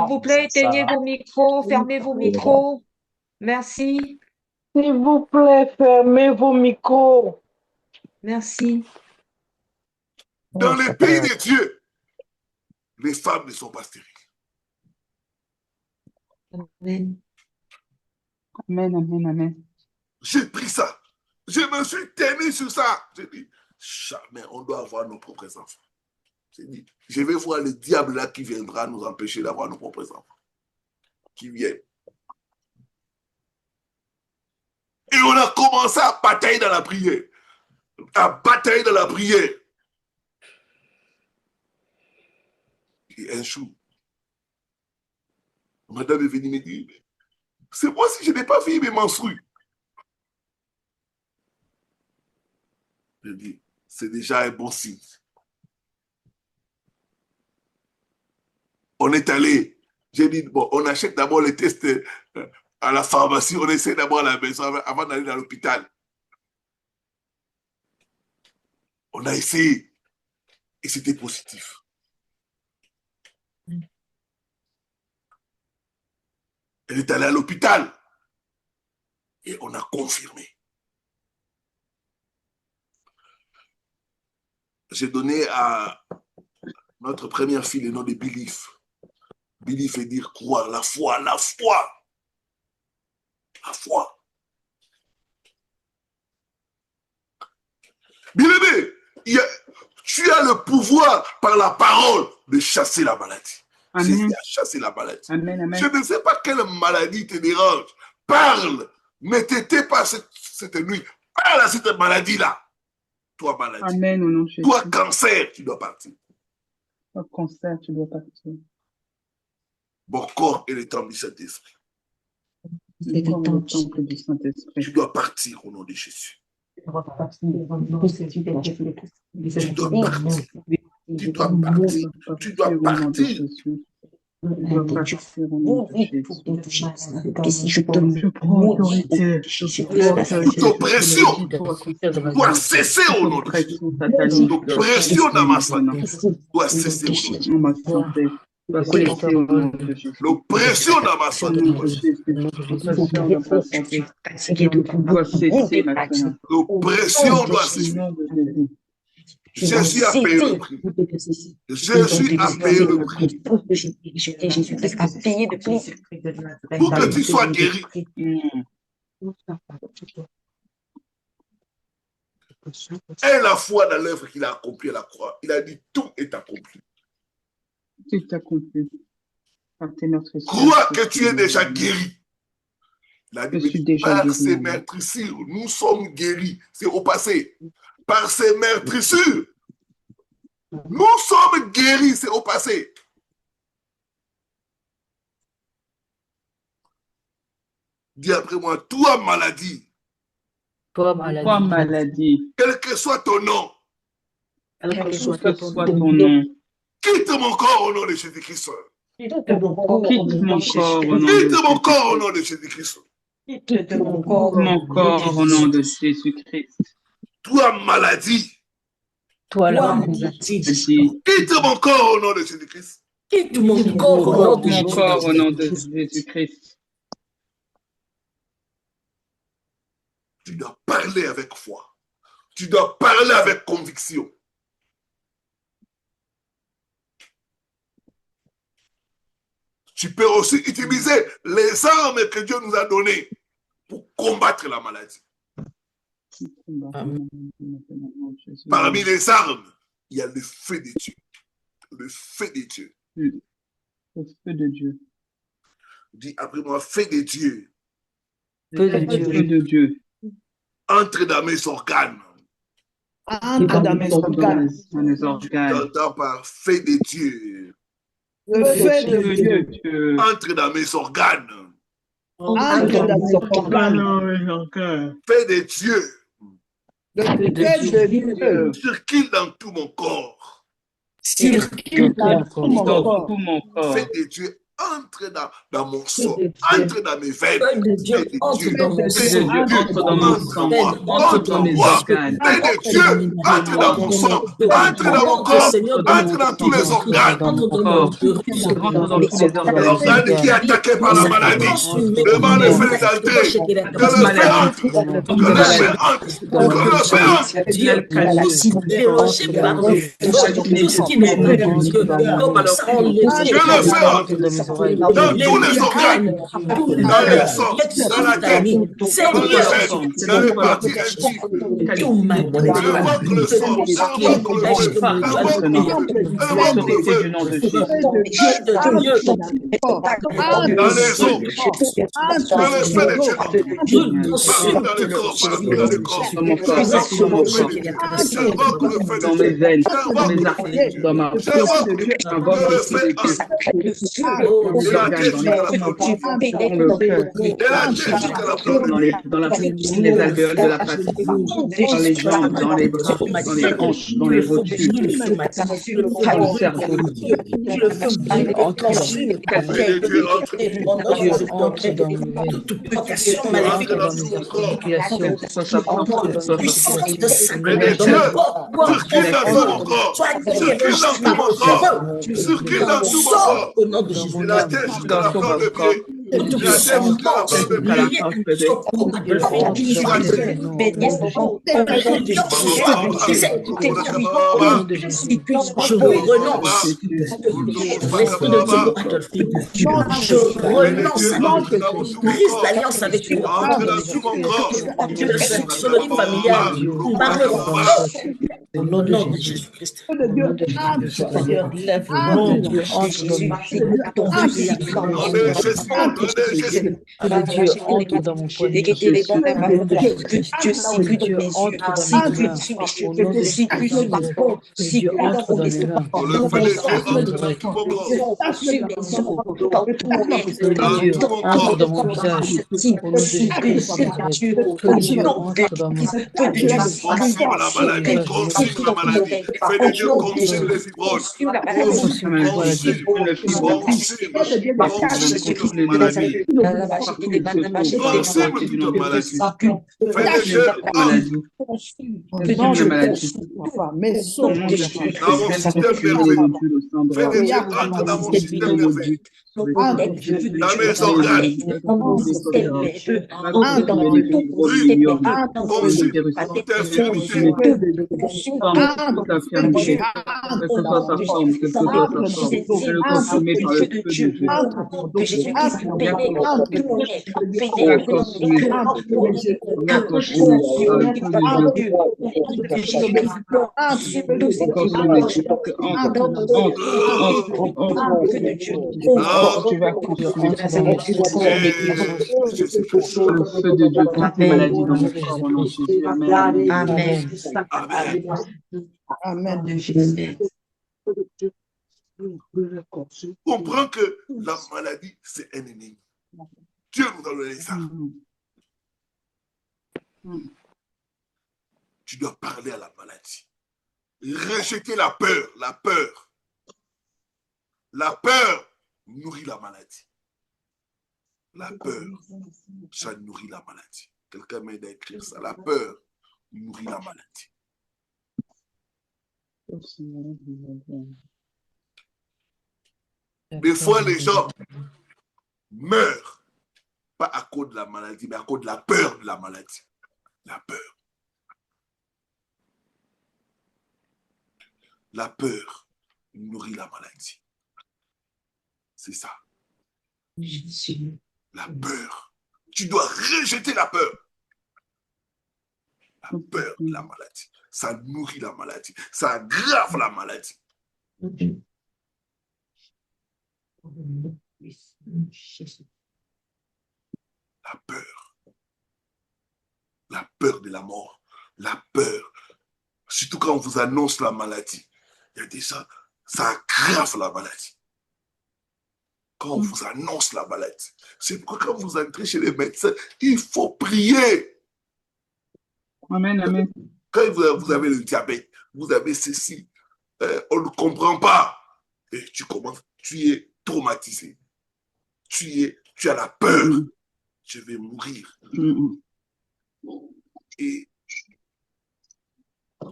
vous plaît, éteignez vos micros, fermez vos micros. Merci. S'il vous plaît, fermez vos micros. Merci. Dans les pays de Dieu, les femmes ne sont pas stériles. Amen. Amen, amen, amen. J'ai pris ça. Je me suis tenu sur ça. J'ai dit, jamais on doit avoir nos propres enfants. J'ai dit, je vais voir le diable là qui viendra nous empêcher d'avoir nos propres enfants. Qui viennent. Et on a commencé à batailler dans la prière. À batailler dans la prière. Et un jour, madame est venue me dire, c'est moi si je n'ai pas vu mes menstrues. Je dis, c'est déjà un bon signe. On est allé, j'ai dit, bon, on achète d'abord les tests à la pharmacie, on essaie d'abord à la maison avant d'aller dans l'hôpital. On a essayé et c'était positif. Elle est allée à l'hôpital et on a confirmé. J'ai donné à notre première fille le nom de Belief. Belief veut dire croire, la foi, la foi. La foi. Bien-aimé, tu as le pouvoir par la parole de chasser la maladie. Jésus a chassé la maladie. Amen, amen. Je ne sais pas quelle maladie te dérange. Parle. Ne t'étais pas cette nuit. Parle à cette maladie-là. Toi, maladie. Amen, au nom de Jésus. Toi, cancer, tu dois partir. Toi, cancer, tu dois partir. Mon corps est le temple du Saint-Esprit. Le corps est le temple du Saint-Esprit. Tu dois partir au nom de Jésus. Tu dois partir. Tu dois partir. Tu dois partir. Je prends autorité. Toute oppression doit cesser au nom de Jésus. L'oppression dans ma santé doit cesser au nom de Jésus. L'oppression dans ma santé doit cesser. L'oppression doit cesser. Jésus a payé le prix. Jésus a payé le prix. Jésus-Christ a payé le prix. Pour que tu sois guéri. Et la foi dans l'œuvre qu'il a accomplie à la croix. Il a dit tout est accompli. Tout est accompli. Crois que tu es déjà guéri. La Bible dit, par ses meurtrissures, nous sommes guéris. C'est au passé. Par ses meurtrissures, nous sommes guéris. C'est au passé. Dis après moi, toi maladie. Toi maladie. Quel que soit ton nom. Quel que soit ton nom. Quitte mon corps au nom de Jésus-Christ. Quitte mon corps au nom de Jésus-Christ. Quitte mon corps au nom de Jésus-Christ. Toi maladie. Toi la maladie. Quitte mon corps au nom de Jésus-Christ. Quitte mon corps au nom de Jésus-Christ. Tu dois parler avec foi. Tu dois parler avec conviction. Tu peux aussi utiliser les armes que Dieu nous a données pour combattre la maladie. Parmi les armes, il y a le feu de Dieu. Le feu de Dieu. Le feu de Dieu. Dis après moi, feu de Dieu. Feu de Dieu. Entre dans mes organes. Entre dans mes organes. J'entends par feu de Dieu. Le feu de Dieu. Entre dans mes organes. Entre dans mes organes. Feu de Dieu. Le feu de Dieu. Circule dans tout mon corps. Circule dans tout mon corps. Feu de Dieu. Entre dans mon sang, entre dans mes veines. Feu de Dieu, entre dans mon sang, entre dans mon sang, entre dans mes organes. Feu de Dieu, entre dans mon sang, entre dans mon corps, entre dans tous les organes. L'organe qui est attaqué par la maladie, devant le feu d'entrée, que le feu entre, que le feu entre, que le feu entre. Dans tous les organes, dans les sangs, dans la tête, dans les fesses, dans les parties intimes. Invoque le sang, invoque le feu, invoque le feu. Dans les os, dans les feux de Dieu, partout dans les corps, partout dans les corps. J'invoque le feu de Dieu, j'invoque le feu de Dieu. Dans les alvéoles de la face, dans les jambes, dans les bras, dans les hanches, dans les rotules, dans le cerveau. Circule dans tout mon corps. De la tête jusqu'à la plante de pied. De la tête jusqu'à la plante de brise l'alliance avec lui. Au nom de Jésus-Christ. De Dieu, entre, Seigneur, lève le nom de Dieu, entre dans mon foyer. Ton feu s'étend dans mon foyer. Que Dieu entre dans mon foyer. Que Dieu entre dans mes yeux. Que Dieu entre dans mes mains. Au nom de Jésus. Que Dieu entre dans mes mains. On le fait les yeux entre tout mon corps. Que Dieu entre dans mon visage. Au nom de Jésus. Que Dieu entre dans mon Consume la maladie, consume la maladie. Fais de Dieu consume les ivrognes. Consume la maladie. Consume toute maladie. Consume toute maladie. Fais de Dieu mais sauve dans mon système nerveux. Fais de Dieu entre dans mon système nerveux. Dans mes organes. Consume toute infirmité. Tu vas consommer le feu de Dieu, toute maladie dans mon corps, au nom de Jésus. Amen. Amen. Amen. Comprends que la maladie, c'est un ennemi. Dieu nous a donné ça. Tu dois parler à la maladie. Rejeter la peur. La peur. La peur nourrit la maladie. La peur, ça nourrit la maladie. Quelqu'un m'aide à écrire ça. La peur nourrit la maladie. Des fois, les gens meurent, pas à cause de la maladie, mais à cause de la peur de la maladie. La peur. La peur nourrit la maladie. C'est ça. La peur. Tu dois rejeter la peur. La peur de la maladie. Ça nourrit la maladie. Ça aggrave la maladie. La peur. La peur de la mort. La peur. Surtout quand on vous annonce la maladie. Il y a déjà, ça aggrave la maladie. Quand on vous annonce la maladie. C'est pourquoi quand vous entrez chez les médecins, il faut prier. Amen, amen. Quand vous avez le diabète, vous avez ceci, on ne comprend pas. Et tu commences, tu es traumatisé. Tu as la peur. Je vais mourir. Et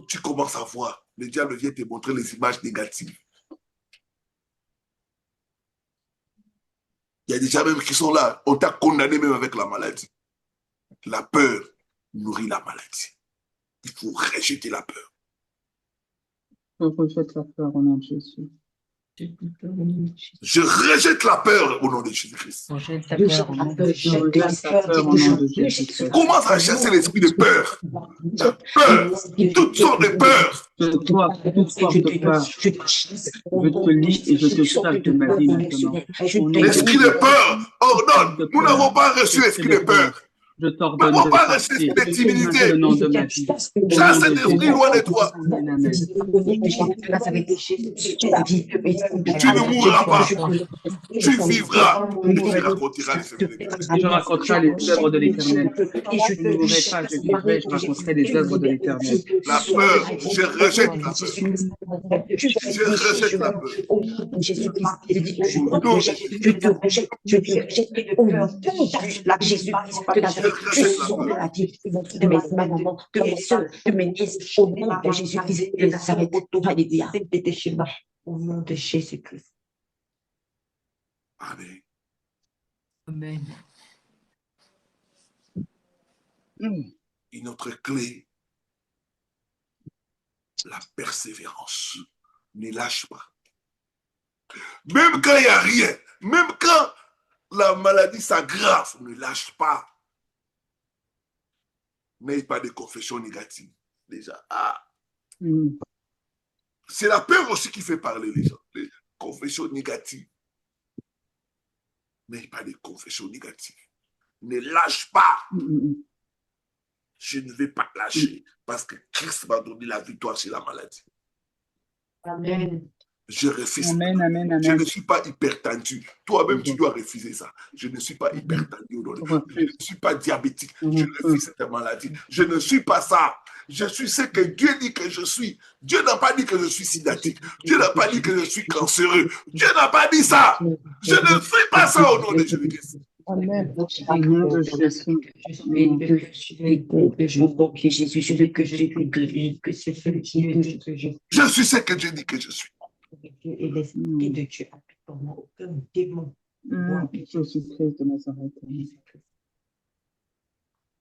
tu commences à voir. Le diable vient te montrer les images négatives. Il y a des gens même qui sont là. On t'a condamné même avec la maladie. La peur nourrit la maladie. Il faut rejeter la peur. Je rejette la peur au nom de Jésus. Je rejette la peur au nom de Jésus-Christ. Commence à chasser l'esprit de peur. La peur, toutes sortes de peurs. Toute sorte de peur. Je te lis et je te chasse de ma vie maintenant. L'esprit de peur ordonne. Nous n'avons pas reçu l'esprit de peur. Je t'ordonne de partir. Tu ne mourras pas. Tu vivras. Tu raconteras je raconterai les œuvres de l'Éternel. Je ne mourrai pas, je vivrai, je raconterai les œuvres de l'Éternel. La peur, je rejette la peur. Je rejette la peur. De mes mamans, de mes soeurs, de mes nièces, au nom de Jésus-Christ de Nazareth. Alléluia. Au nom de Jésus-Christ. Amen. Amen. Une autre clé, la persévérance. Ne lâche pas. Même quand il n'y a rien, même quand la maladie s'aggrave, ne lâche pas. N'ayez pas de confession négative. Déjà, C'est la peur aussi qui fait parler les gens. Les confessions négatives. N'ayez pas de confessions négatives. Ne lâche pas. Je ne vais pas lâcher parce que Christ m'a donné la victoire sur la maladie. Amen. Je refuse. Amen, amen, Je amen. ne suis pas hypertendu. Toi-même, tu dois refuser ça. Je ne suis pas hypertendu. Je ne suis pas diabétique. Je refuse cette maladie. Je ne suis pas ça. Je suis ce que Dieu dit que je suis. Dieu n'a pas dit que je suis sidatique. Dieu n'a pas dit que je suis cancéreux. Dieu n'a pas dit ça. Je ne suis pas ça au nom de Jésus-Christ. Amen. Au nom de Jésus. Je suis ce que Dieu dit que je suis. Et l'Esprit de Dieu applique pour moi aucun démon. Jésus-Christ de Nazareth.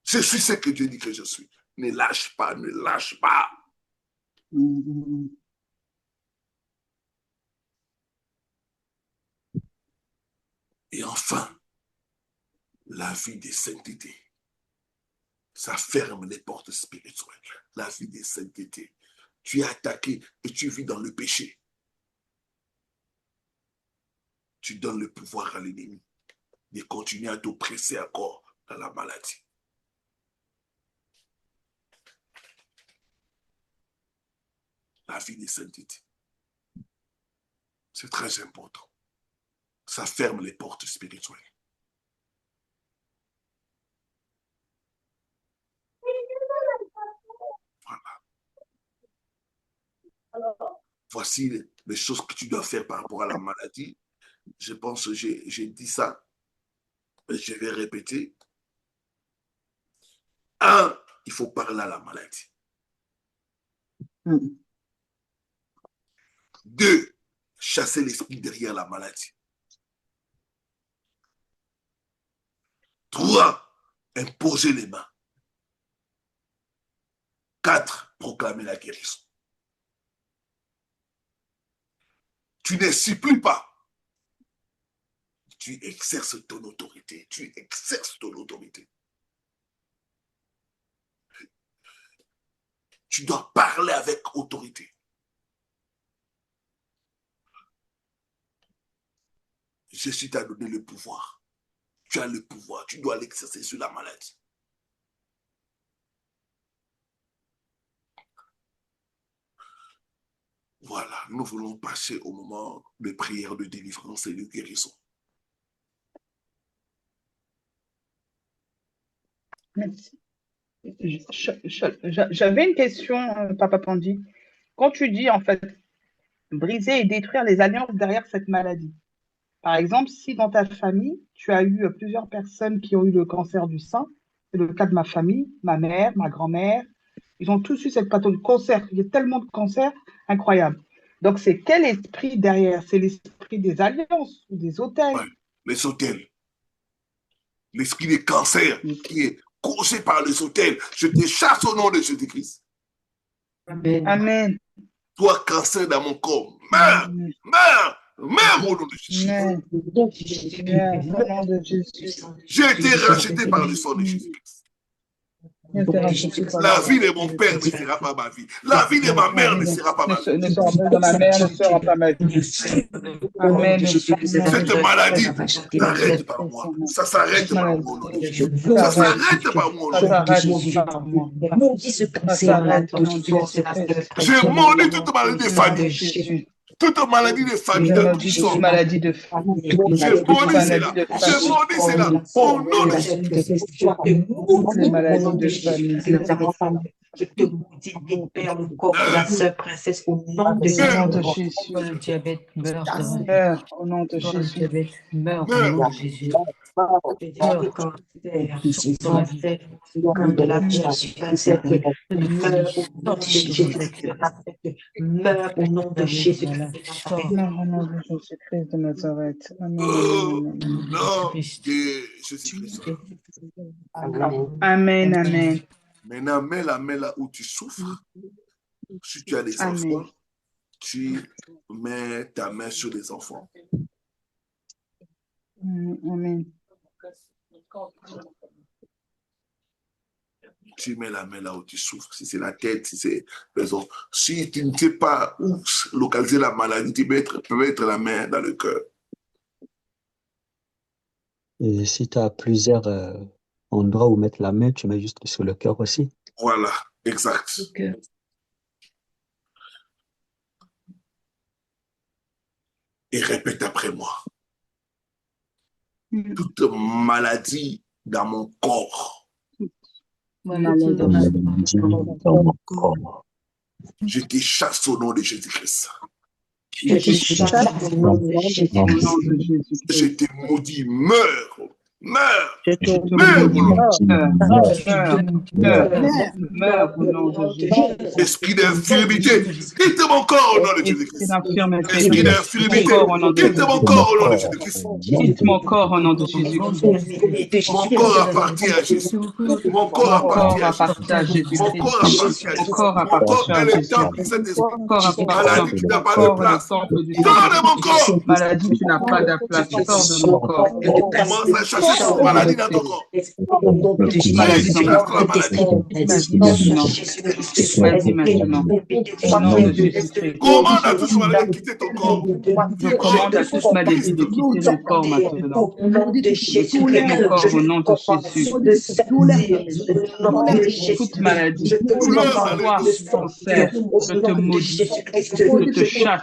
Je suis ce que Dieu dit que je suis. Ne lâche pas, ne lâche pas. Et enfin, la vie de sainteté. Ça ferme les portes spirituelles. La vie de sainteté. Tu es attaqué et tu vis dans le péché. Tu donnes le pouvoir à l'ennemi de continuer à t'oppresser encore dans la maladie. La vie de sainteté. C'est très important. Ça ferme les portes spirituelles. Voilà. Voici les choses que tu dois faire par rapport à la maladie. Je pense que j'ai dit ça. Je vais répéter. 1, il faut parler à la maladie. 2, chasser l'esprit derrière la maladie. 3, imposer les mains. 4, proclamer la guérison. Tu ne supplies pas. Tu exerces ton autorité. Tu exerces ton autorité. Tu dois parler avec autorité. Jésus t'a donné le pouvoir. Tu as le pouvoir. Tu dois l'exercer sur la maladie. Voilà, nous voulons passer au moment de prière de délivrance et de guérison. Merci. J'avais une question, Papa Pandi. Quand tu dis, en fait, briser et détruire les alliances derrière cette maladie, par exemple, si dans ta famille, tu as eu plusieurs personnes qui ont eu le cancer du sein, c'est le cas de ma famille, ma mère, ma grand-mère, ils ont tous eu cette pathologie de cancer. Il y a tellement de cancers, incroyable. Donc, c'est quel esprit derrière? C'est l'esprit des alliances ou des autels? Ouais, les autels. L'esprit des cancers qui est causé par les autels. Je te chasse au nom de Jésus-Christ. Amen. Amen. Toi, cancer dans mon corps, meurs, meurs, meurs au nom de Jésus. Amen. Au nom de Jésus. J'ai été racheté par le sang de Jésus-Christ. La vie de mon père ne sera pas ma vie. La vie de ma mère ne sera pas ma vie. De ma mère ne sera pas ma vie. Amen. Cette maladie s'arrête par moi. Ça s'arrête par moi. Ça s'arrête par moi. Je maudis toute maladie de famille. Toute maladie de famille. Toute maladie de famille. Je maudis cela. Je maudis cela. Au nom de Jésus. Toutes les maladies de famille. Je te maudis, libère le corps de la sœur princesse au nom de Jésus. Le diabète meurt. Meurs au nom de Jésus. Le diabète meurt au nom de Jésus. Comme de la meurt au nom de Jésus. Meurs au nom de Jésus-Christ de Nazareth. Non, Jésus-Christ. Amen, amen. Maintenant, mets la main là où tu souffres. Si tu as des enfants, tu mets ta main sur les enfants. Amen. Tu mets la main là où tu souffres, si c'est la tête, si c'est raison. Si tu ne sais pas où localiser la maladie, tu peux mettre la main dans le cœur. Et si tu as plusieurs endroits où mettre la main, tu mets juste sur le cœur aussi. Voilà, exact. Et répète après moi. Toute maladie dans mon corps, je te chasse au nom de Jésus-Christ. Je te maudis, meurs. Meurs au nom de Jésus. Esprit d'infirmité, quitte mon corps au nom de Jésus-Christ. Esprit d'infirmité, quitte mon corps au nom de Jésus-Christ. Quitte mon corps au nom de Jésus-Christ. Mon corps appartient à Jésus. Mon corps appartient à Jésus. Mon corps appartient à Jésus. Mon corps appartient à Jésus. Maladie, tu n'as pas de place. Sors de mon corps. Maladie, tu n'as pas de place. Sors de mon corps. Commence à chercher cette maladie dans ton corps. Maladie maintenant. Au nom de Jésus-Christ. Commande à tous maladie de quitter ton corps. Je commande à tous maladie de quitter mon corps maintenant. Quitter mon corps au nom de Jésus. Toute maladie, toute foi, cancer, je te maudis, je te chasse.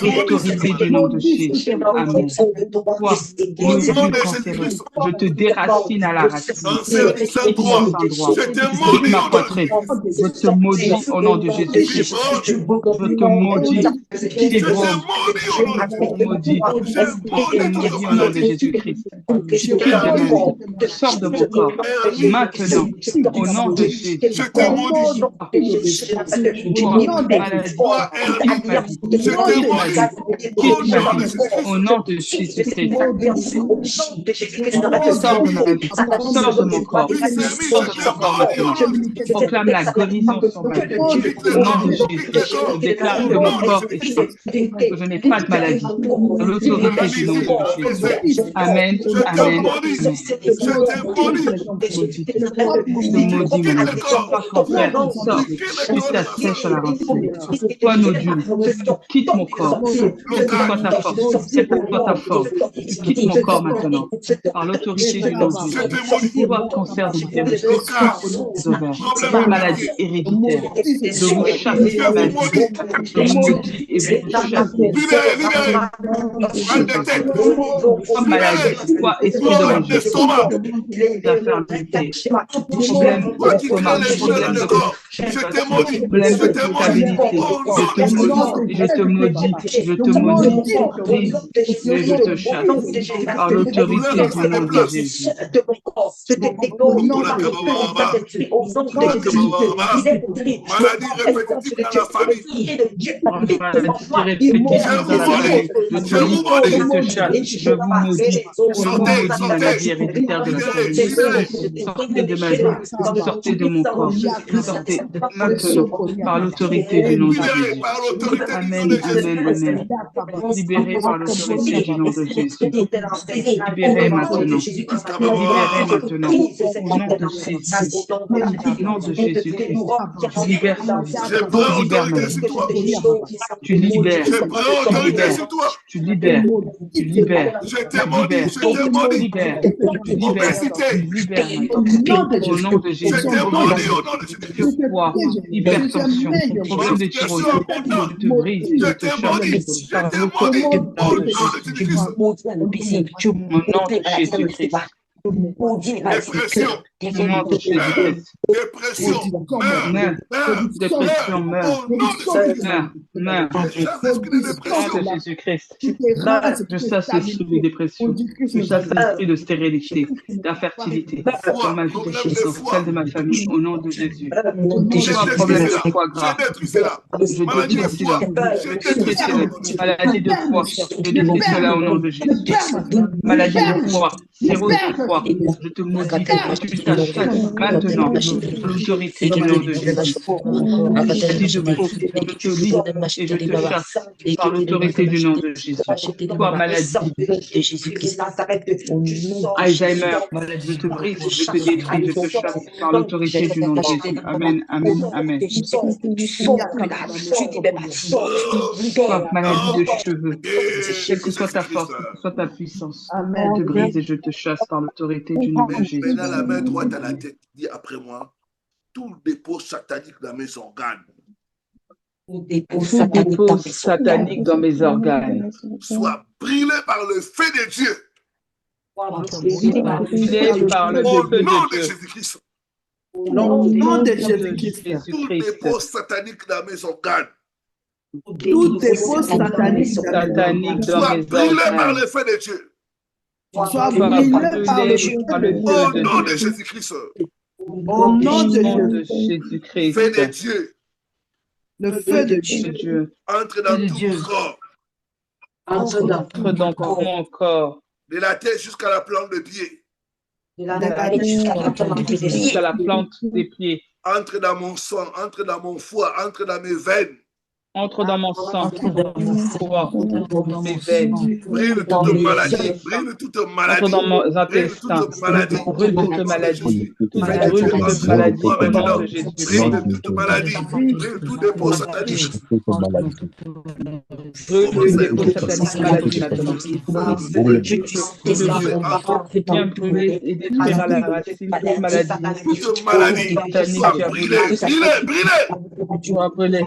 L'autorité du nom de Jésus. Amen. Toi, maudit cancéreux, je te déracine à la racine. Quitte ma poitrine. Je te maudis au nom de Jésus-Christ. Je te maudis. Fibrome. Je te maudis au nom de Jésus-Christ. Quitte de ma vie. Sors de mon corps. Maintenant, au nom de Jésus. Je te maudis. Au nom de Jésus-Christ. Sors de ma vie. Sors de mon corps. Sors de mon corps maintenant. Proclame la guérison sur ma vie. Au nom de Jésus. Je déclare que mon corps est sain. Que je n'ai pas de maladie. Dans l'autorité du nom de Jésus. Amen. Amen. Je maudis mon âme. Toi, cancer, sors. Tu t'assèches à la racine. Toi, nodule, quitte mon corps. Quelle que soit ta force, quelle que soit ta force, tu quittes mon corps maintenant. Par l'autorité du nom de Jésus. Toi, cancer de l'utérus, des ovaires, maladie héréditaire, je vous chasse ma vie. Je vous maudis et je vous chasse. Maladie, toi, esprit de maladie, d'infirmité, problème d'estomac, problème de corps, problème de stabilité, je te maudis, je te maudis, et je te chasse par l'autorité du nom de Jésus. Maladie répétitive dans la famille. Je te chasse, je vous maudis la maladie héréditaire de la famille. Sortez de ma vie, sortez de mon corps, sortez maintenant par l'autorité du nom de Jésus. Amen, amen, amen. Libérez par l'autorité du nom de Jésus. Libérez maintenant. Libérez maintenant. Au nom de Jésus. Au nom de Jésus-Christ. Libère sa vie. Libère ma vie. Tu libères. Tu libères. Tu libères. Tu libères. Au nom de Jésus. Surpoids, hypertension, problème de thyroïde, je te brise, je te chasse par l'autorité au nom de Jésus-Christ. Dépression. Dépression, meurt. Meurt. De Jésus-Christ. Je chasse l'esprit de dépression. Je chasse l'esprit de stérilité, d'infertilité, dans ma vie, dans celle de ma famille, au nom de Jésus. Tout problème de foie gras, je détruis cela. Maladie de foie, je détruis cela au nom de Jésus. Maladie de foie, cirrhose de foie, je te maudis, tu ta chasse maintenant sous l'autorité du nom de Jésus. Dit de me je te lis et je te chasse par l'autorité du nom de Jésus. Toi, maladie, Alzheimer, je te brise, je te détruis, je te chasse par l'autorité du nom de Jésus. Amen, amen, amen. Toi, maladie de cheveux, quelle que soit ta force, quelle que soit ta puissance, je te brise et je te chasse par l'autorité du nom de Jésus. Maintenant, la main droite à la tête, dis après moi, tout dépôt satanique dans mes organes. Tout dépôt satanique dans mes organes soit brûlé par le feu de Dieu. Brûlé par le feu de Dieu. Jésus-Christ. Au nom de Jésus-Christ. Tout dépôt satanique dans mes organes. Tout dépôt satanique soit brûlé par le feu de Dieu. Soit brûlé par le feu de Dieu. Au nom de Jésus-Christ. Au nom de Jésus-Christ. Feu de Dieu. Le feu de Dieu entre dans tout mon corps. Entre dans mon corps. De la tête jusqu'à la plante des pieds. Jusqu'à la plante des pieds. Entre dans mon sang, entre dans mon foie, entre dans mes veines. Entre dans mon sang, dans mon foie, dans mes veines. Brûle toute maladie, brûle toute maladie. Entre dans mes intestins, brûle toute maladie. Brûle toute maladie au nom de Jésus. Brûle toute maladie, brûle tout dépôt satanique. Brûle le dépôt satanique maladie maintenant. Viens brûler et détruire à la racine toute maladie. Toute maladie, soit brûlée, soit brûlée.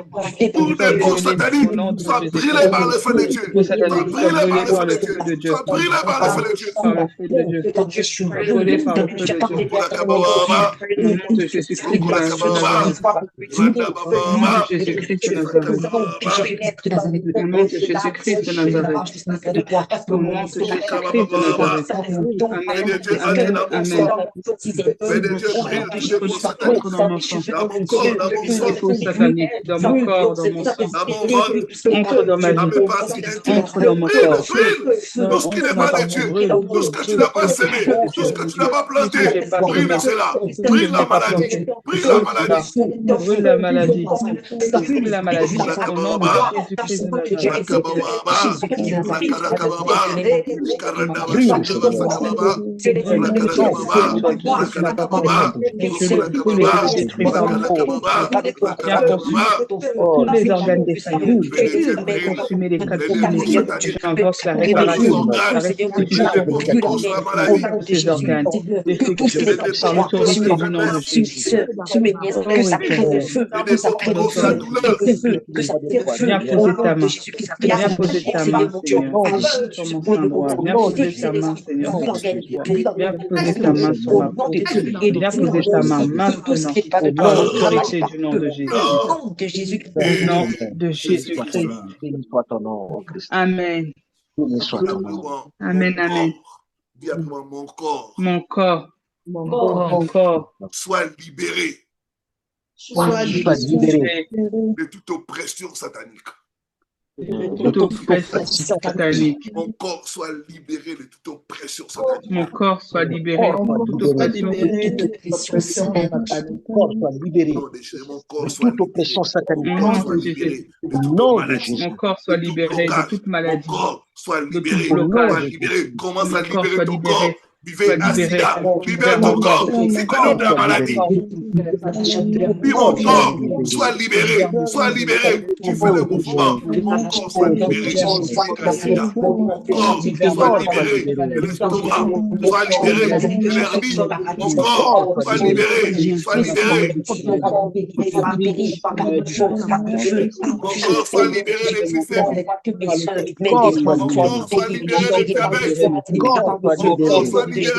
Satanique, soit brûlé par le feu de Dieu. Soit brûlé par le feu de Dieu. Soit brûlé par le feu de Dieu. Par le feu de Dieu. Brûlé par le feu de Dieu. Au nom de Jésus-Christ de Nazareth. Au nom de Jésus-Christ de Nazareth. Au nom de Jésus-Christ de Nazareth. Amen. Amen. Dans mon corps, dans mon sang, entre dans ma vie, entre dans mon corps. Tout ce qui n'est pas de Dieu, tout ce que tu n'as pas semé, tout ce que tu n'as pas planté, brûle cela, brûle la maladie, brûle la maladie. Brûle la maladie, brûle la maladie, au nom de Jésus-Christ de Nazareth. Tous les organes défaillants, consumer les quatre minutes, j'invoque la réparation, la restitution de ces organes, effectuée par l'autorité du nom de Jésus. Viens poser ta main, viens poser ta main, Seigneur, sur mon sein droit, viens poser ta main, Seigneur, viens poser ta main sur ma peau, viens poser ta main maintenant, par l'autorité du nom de Jésus. Au nom de Jésus-Christ. Amen. Amen, amen. Mon corps. Mon corps. Mon corps. Soit libéré. Soit libéré de toute oppression satanique. Satanique. Mon corps soit libéré de toute oppression satanique. Mon corps soit libéré de toute oppression satanique. Mon corps soit libéré de toute maladie. Mon corps soit libéré de toute maladie. Mon corps soit libéré. Commence à libérer ton corps. Vivez Asida, libère ton corps, c'est que de la maladie. Vis mon corps, sois libéré, tu fais le mouvement, mon corps soit libéré, vivez Asida, mon corps soit libéré, de l'estomac, soit libéré, de l'hernie, mon corps soit libéré, mon corps soit libéré des plus faibles, mon corps soit libéré des faiblesses, mon corps soit libéré,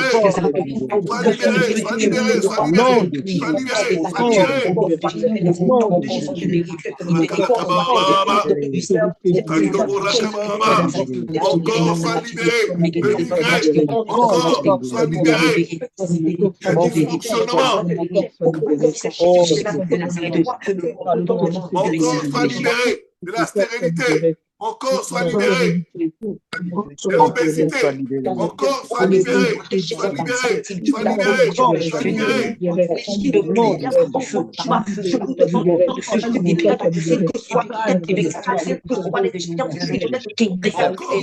de la stérilité, Mon corps soit libéré. Et obésité, mon corps soit libéré, soit libéré, soit libéré, soit libéré. Mon corps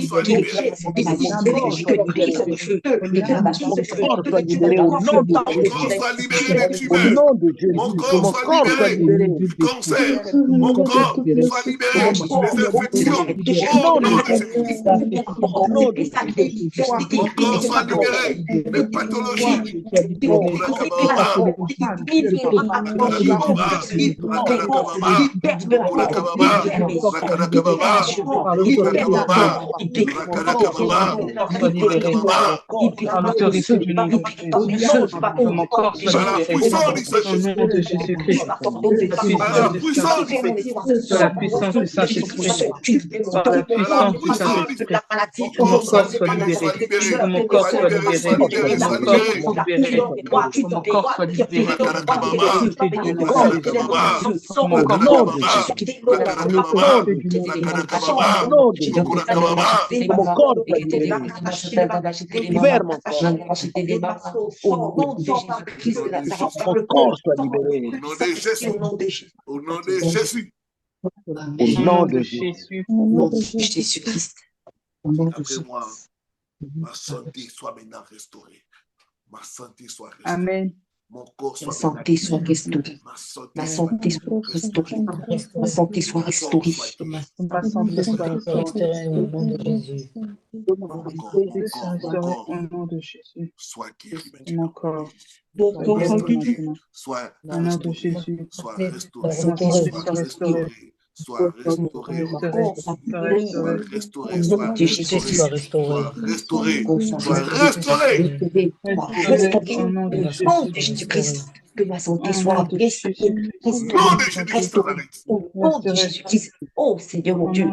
soit libéré des tumeurs. Mon corps soit libéré du cancer. Mon corps soit libéré des infections. Au nom de Jésus-Christ. Mon corps soit libéré des pathologies. Mon corps soit libéré au nom de Jésus-Christ. Par la puissance du Saint-Esprit. Par la puissance du Saint-Esprit. Mon corps soit libéré. Mon corps soit libéré. Mon corps soit libéré. Mon Au nom de Jésus. Au nom de Jésus. Au nom de Jésus-Christ. Après moi, ma santé soit maintenant restaurée. Ma santé soit restaurée. Amen. Mon corps soit restauré. Ma santé soit restaurée. Ma santé soit restaurée. Ma santé soit restaurée au nom de Jésus. Au nom de Jésus. Soit guéri. Mon corps. Soit au nom de Jésus. Soit restauré. Soit restauré. Soit restauré, soit restauré, au nom de Jésus-Christ. Que ma santé soit restaurée. Au nom de Jésus-Christ. Oh Seigneur mon Dieu.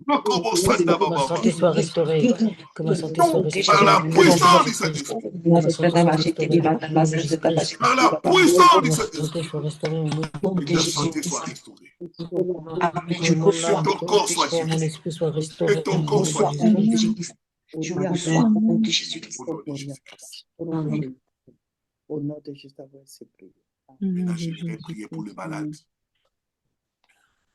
Que ma santé soit restaurée. Que ma santé soit restaurée. Par la puissance du Saint-Esprit. Par la puissance du Saint-Esprit. Que ta santé soit restaurée. Je reçois. Ton corps soit mon esprit soit restauré. Et ton corps soit je reçois au nom de Jésus-Christ. Au nom de Jésus-Christ. Maintenant, je vais prier pour les malades.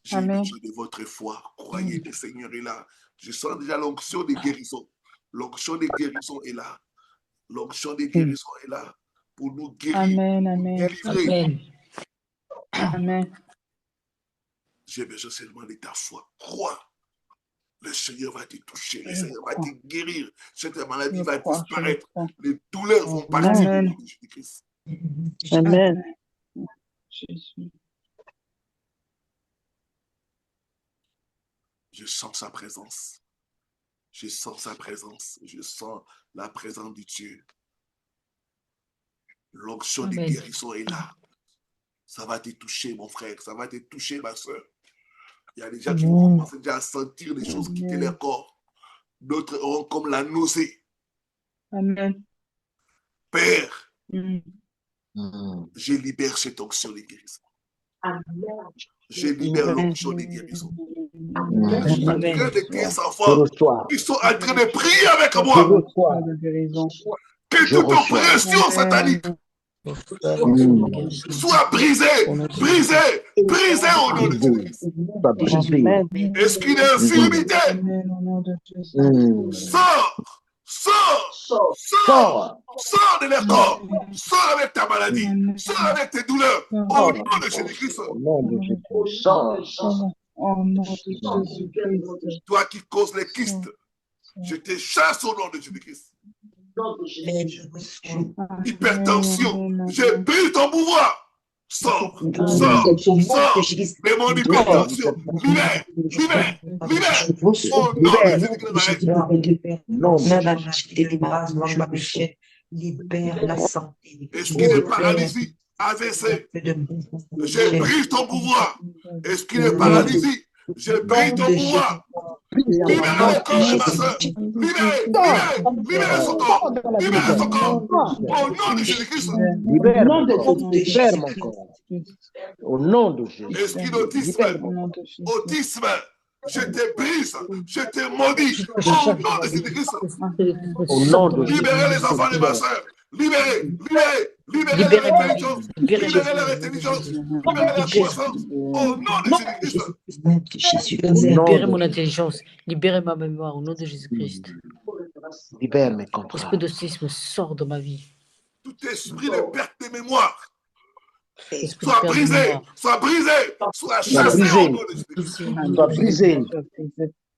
J'ai besoin de votre foi. Croyez, le Seigneur est là. Je sens déjà l'onction de guérison. L'onction de guérison est là. L'onction de guérison est là pour nous guérir. Amen, amen. Amen. Amen. J'ai besoin seulement de ta foi. Crois. Le Seigneur va te toucher. Le Seigneur va te guérir. Cette maladie va disparaître. Les douleurs vont partir. Au nom de Jésus-Christ. Amen. Jésus. Je sens sa présence. Je sens sa présence. Je sens la présence de Dieu. L'onction de guérison est là. Ça va te toucher, mon frère. Ça va te toucher, ma soeur. Il y a des gens qui vont commencer déjà à sentir les choses quitter leur corps. D'autres auront comme la nausée. Amen. Père, je libère cette onction de guérison. Je libère l'onction de guérison. Chacun de tes enfants qui sont en train de prier avec moi. Que toute oppression satanique soit brisée, brisée, brisée au nom de Jésus. Esprit d'infirmité, sors de leur corps, sors avec ta maladie, sors avec tes douleurs, au nom de Jésus-Christ. Toi qui causes les kystes, je te chasse au nom de Jésus-Christ. Hypertension, je brise ton pouvoir. Sors, démon d'hypertension, libère. Libère la santé. Esprit de paralysie, AVC, je brise ton pouvoir. Esprit de paralysie, je brise ton pouvoir. Libérez le corps de ma soeur. Libérez son corps. Libérez son corps. Au nom de Jésus-Christ. Libère mon corps. Libère mon corps. Au nom de Jésus. Esprit d'autisme, autisme, je te brise, je te maudis. Au nom de Jésus-Christ. Au nom de Jésus. Libérez les enfants de ma soeur. Libérez leur intelligence. Libérez leur intelligence. Libérez leur croissance. Au nom de Jésus-Christ. Libérez mon intelligence. Libérez ma mémoire au nom de Jésus-Christ. Libère mes contrats. L'esprit d'autisme sort de ma vie. Tout esprit de perte de mémoire. Esprit Sois de perte de brisé, mémoire. sois brisé, sois Sois chassé brisé. au nom de Jésus-Christ. Sois brisé.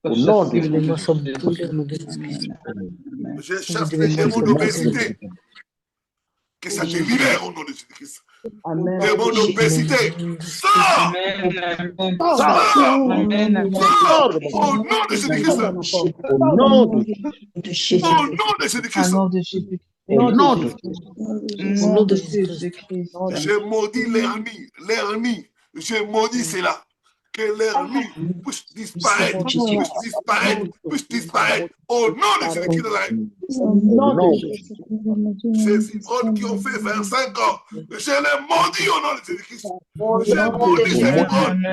Au nom de Les mémoires Jésus. sont brûlées au nom de Jésus-Christ. Je chasse les démons d'obésité. Que ça te libère au nom de Jésus-Christ. Démons d'obésité, sors! Sors! Au nom de Jésus-Christ. Au nom de Au nom de Jésus-Christ. Au nom de Au nom de Jésus-Christ. Je maudis l'hernie. Je maudis cela. Que l'hernie puisse disparaître, puisse disparaître. Au nom de Jésus-Christ de Nazareth. Ces fibromes qui ont fait 25 ans, je les maudis au nom de Jésus-Christ. Je maudis ces fibromes.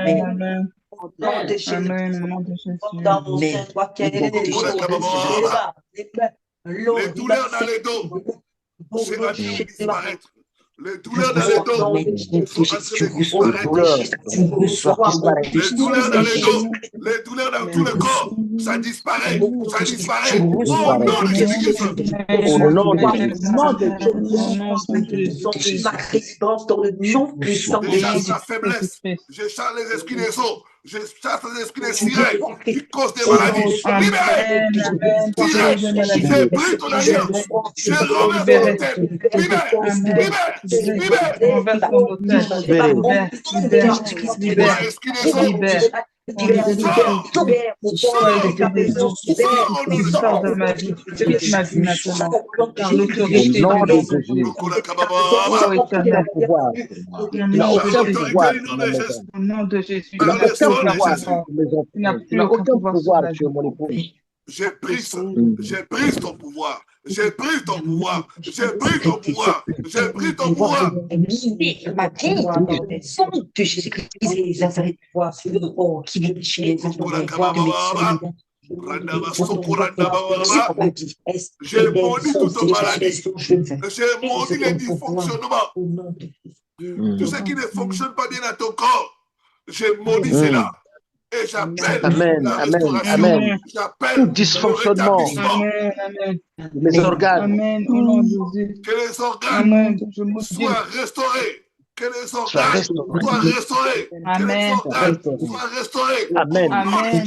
Les douleurs dans les dos, c'est en train de disparaître. Les douleurs dans les dos sont en train de disparaître. Les douleurs dans les dos, les douleurs dans tout le corps, ça disparaît, ça disparaît. Au nom de Jésus-Christ. Au nom de Jésus. Ma résidence dans le nom puissant de Je chasse Jésus. la faiblesse, je chasse les esprits des os, je chasse les esprits des sirènes qui causent des maladies. Libérez! Je brise ton alliance, je renverse ton tête. Libère! Esprit des os, Sors de ma vie, toute ma vie maintenant, par l'autorité du nom de Jésus. Oh, éternel pouvoir. Au nom de Jésus, il n'a plus aucun pouvoir sur ma vie. J'ai pris ton pouvoir. J'ai pris ton pouvoir. J'ai pris ton pouvoir. J'ai pris ton pouvoir. Ma vie, son de Jésus-Christ, les affaires qui viennent chez les enfants de j'ai maudit toute maladie. J'ai maudit les dysfonctionnements. Tout ce qui ne fonctionne pas bien dans ton corps, j'ai maudit cela. Et j'appelle la restauration. J'appelle le rétablissement. Les organes. Que les organes soient restaurés. Que les organes soient restaurés. Que les organes soient restaurés. Amen. Amen.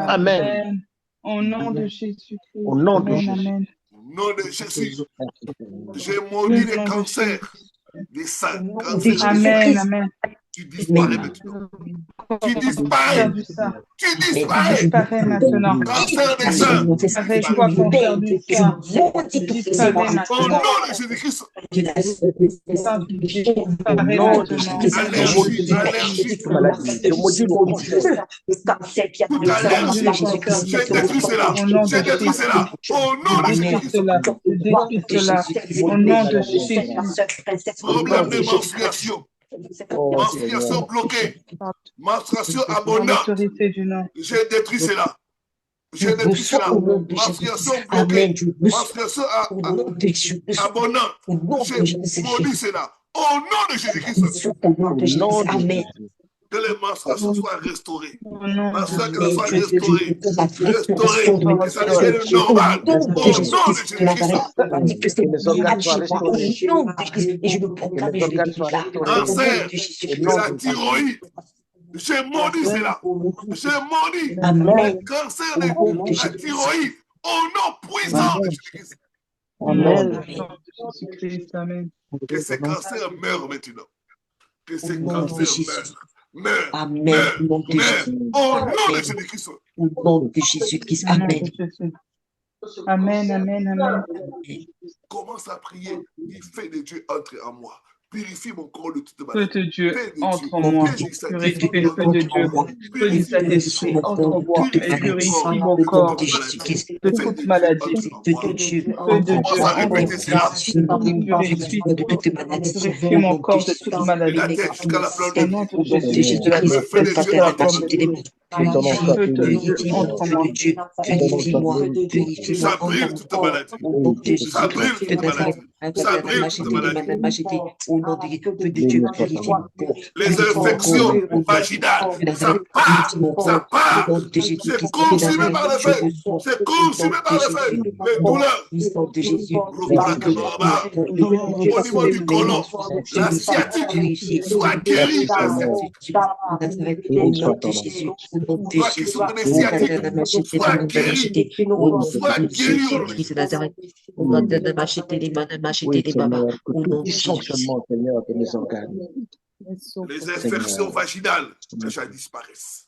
Amen. Au nom de Jésus. Au nom de Jésus. Au nom de Jésus. J'ai maudit les cancers des seins. Amen. Tu disparais maintenant. Tu disparais. Tu disparais. Maintenant. Cancer des seins. Avec quoi cancer du sein. Au nom de Jésus-Christ. J'ai détruit cela. J'ai détruit cela. Au nom de Jésus-Christ. Au nom de Jésus. Problème de menstruation. Menstruation bloquée. Menstruation abondante. J'ai détruit cela. J'ai détruit cela. Menstruation bloquée. Menstruation abondante. J'ai maudit cela. Au nom de Jésus-Christ. Amen. Que les menstruations soient restaurées. Ma soeur, que ça soit restauré. Restauré. Que ça devienne normal. Au nom de Jésus-Christ. Cancer de la thyroïde. J'ai maudit cela. J'ai maudit le cancer de la thyroïde. Au nom puissant de Jésus-Christ. Amen. Que ces cancers meurent maintenant. Que ces cancers meurent. Amen. Au nom de Jésus-Christ. Au nom de Jésus-Christ. Amen. Amen. Commence à prier. Il fait de Dieu entre en moi. purifie mon corps de toute Feu maladie. de Dieu, Paix de entre Dieu, en moi. purifie Purifie le feu de Dieu. Feu du Saint-Esprit, entre en moi et purifie mon corps de toute maladie. Feu de Dieu, entre en moi et purifie mon corps de toute de la maladie. tête jusqu'à la plante Au des nom pieds. de Jésus, de la Le feu tête de Dieu jusqu'à la entre en plante moi. des pieds. Feu de Dieu, entre en moi. Ça brûle toute maladie. Ça brûle toute maladie. Ça brûle toute maladie. Les infections vaginales, ça part, ça part. C'est consumé par le feu. C'est consumé par le feu. Les douleurs. Au niveau du côlon, la sciatique soit guérie. Toi qui souffres de sciatique, sois guéri. Sois guéri. Oui, Seigneur, que tout dysfonctionnement, Seigneur, de mes organes. Les infections vaginales, que ça disparaisse.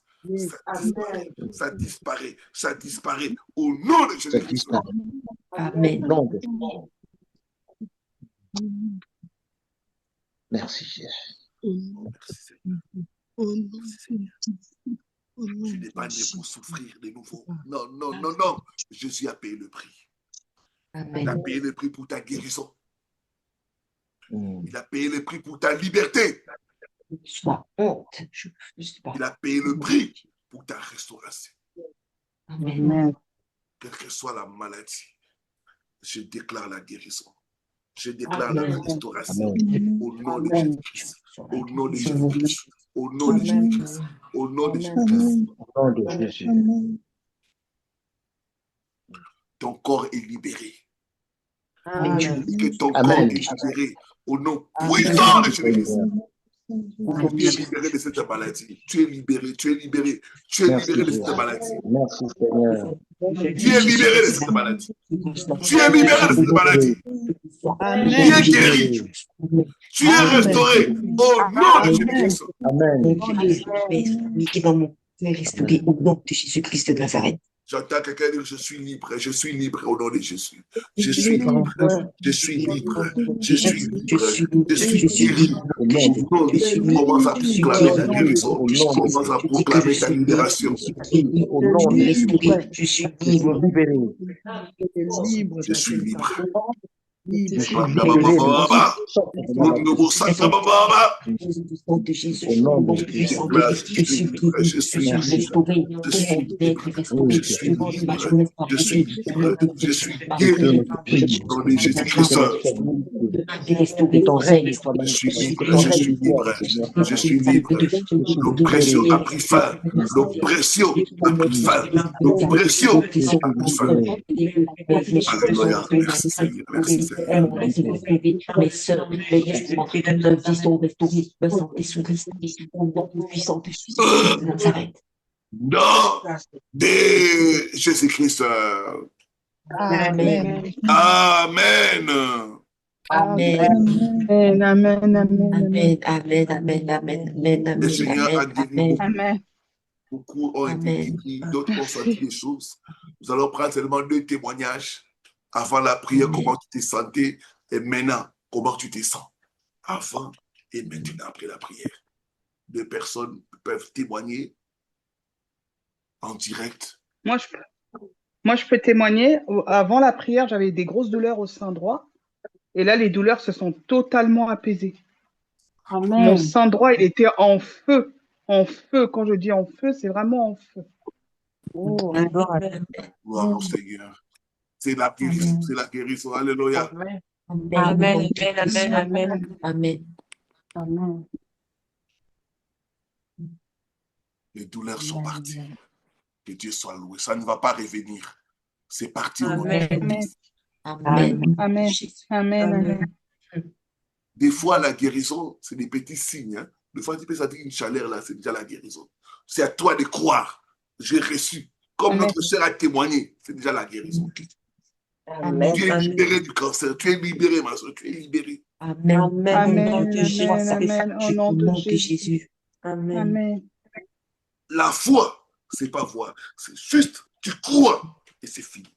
Ça disparaît, ça disparaît au nom de Jésus-Christ. Amen. Merci, Jésus. Merci, Seigneur. Je n'ai pas né pour souffrir de nouveau. Non, non, non, non. Jésus a payé le prix. Il a payé le prix pour ta guérison. Il a payé le prix pour ta liberté. Il a payé le prix pour ta restauration. Amen. Quelle que soit la maladie, je déclare la guérison. Je déclare la restauration au nom de Jésus-Christ. Au nom de Jésus-Christ. Au nom de Jésus-Christ. Au nom de Jésus-Christ. Au nom de Jésus. Ton corps est libéré. Amen. Que ton corps est libéré au nom puissant de Jésus-Christ. Tu es libéré de cette maladie. Tu es libéré, tu es libéré. Tu es libéré de cette maladie. Merci, Seigneur. Tu es libéré de cette maladie. Tu es libéré de cette maladie. Tu es guéri. Tu es restauré au nom de Jésus-Christ. Amen. Qui dans mon cœur est restauré au nom de Jésus-Christ de Nazareth. J'entends quelqu'un dire, je suis libre au nom de Jésus. Je suis libre, je suis libre, je suis libre, je suis guéri. Commence à proclamer ta guérison, commence à proclamer ta libération. Au nom de Jésus. Je suis libre. Je suis libre. Je suis libéré. Je suis guéri dans les Jésus-Christ. Je suis libre. L'oppression a pris fin. L'oppression a pris fin. L'oppression a pris fin. Alléluia. Merci Seigneur. Merci Seigneur. Mes sœurs, mes vies sont restaurées, ma santé sont restaurées, au nom puissant de Jésus de Nazareth. Nom de Jésus-Christ. Amen. Amen. Amen. Amen. Amen. Amen. Amen. Amen. Amen. Le Seigneur a guéri Amen. beaucoup ont été guéris, d'autres ont senti des choses. Nous allons prendre seulement 2 témoignages. Avant la prière, comment tu te sentais, et maintenant, comment tu te sens. Avant et maintenant, après la prière. 2 personnes peuvent témoigner en direct. Moi, je peux témoigner. Avant la prière, j'avais des grosses douleurs au sein droit. Et là, les douleurs se sont totalement apaisées. Amen. Mon sein droit, il était en feu. En feu. Quand je dis en feu, c'est vraiment en feu. Oh, Gloire au Seigneur. C'est la guérison. C'est la guérison. Alléluia. Amen. Amen. Amen. Amen. Amen. Amen. Les douleurs sont parties. Que Dieu soit loué. Ça ne va pas revenir. C'est parti au nom de Jésus. Amen. Amen. Amen. Des fois, la guérison, c'est des petits signes. Hein. Des fois, tu peux sentir une chaleur là, c'est déjà la guérison. C'est à toi de croire. J'ai reçu. Comme notre sœur a témoigné, c'est déjà la guérison. Amen. Tu es libéré du cancer. Tu es libéré, ma soeur. Tu es libéré. Amen. Amen. Au nom de Jésus. Amen. La foi, c'est pas voir. C'est juste, tu crois et c'est fini.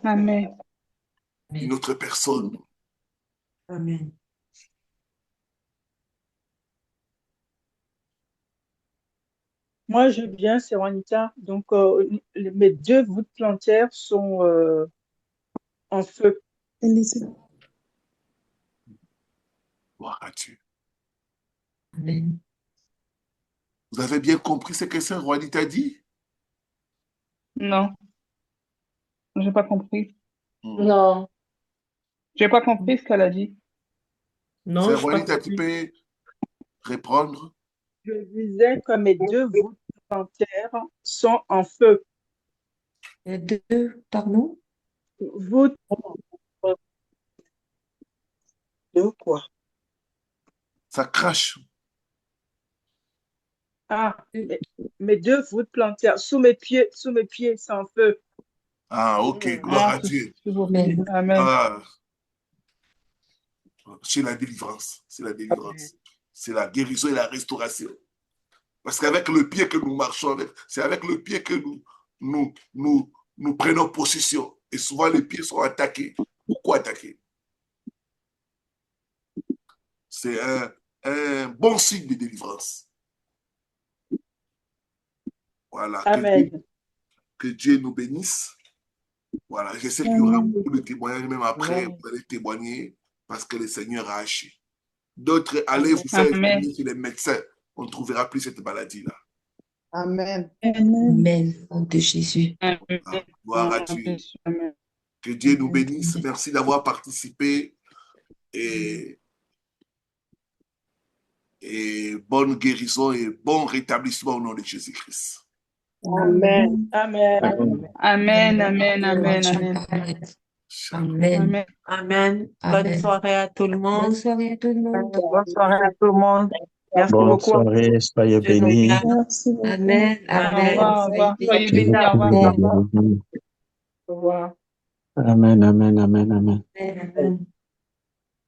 Amen. Une autre personne. Amen. Moi, je viens, c'est Juanita. Donc, mes 2 voûtes plantaires sont en feu. Gloire à Dieu. Amen. Vous avez bien compris ce que Sœur Juanita dit? Non, j'ai pas compris. Non, J'ai pas compris ce qu'elle a dit. non, Sœur je pas Juanita, tu compris. peux répondre? Je disais que mes 2 voûtes plantaires sont en feu. Pardon? Voûtes de quoi? Ça crache. Ah, mes 2 voûtes plantaires sous mes pieds, c'est en feu. Ah, ok, gloire à Ah, Dieu. s'il vous plaît. Amen. Ah, c'est la délivrance, c'est la délivrance. C'est la guérison et la restauration. Parce qu'avec le pied que nous marchons avec, c'est avec le pied que nous prenons possession. Et souvent, les pieds sont attaqués. Pourquoi attaqués? C'est un bon signe de délivrance. Voilà. Amen. Que Dieu nous bénisse. Voilà. Je sais qu'il y aura beaucoup de témoignages, même après, vous allez témoigner parce que le Seigneur a agi. D'autres, allez vous faire examiner chez les médecins. On ne trouvera plus cette maladie-là. Amen. Amen. Nom de Jésus. Ah, gloire à Dieu. Que Dieu nous bénisse. Merci d'avoir participé et bonne guérison et bon rétablissement au nom de Jésus-Christ. Amen. Amen. Amen. Amen. Amen. Amen. Amen. Bonne soirée à tout le monde. Bonne soirée à tout le monde. Bonne soirée à tout le monde. Merci Bonne beaucoup. soirée, soyez Dieu nous bénis. garde. Amen. Au Amen. revoir. Au revoir. Soyez Que bénis. Au revoir. vous- Au revoir. Amen, amen, amen, amen. Amen.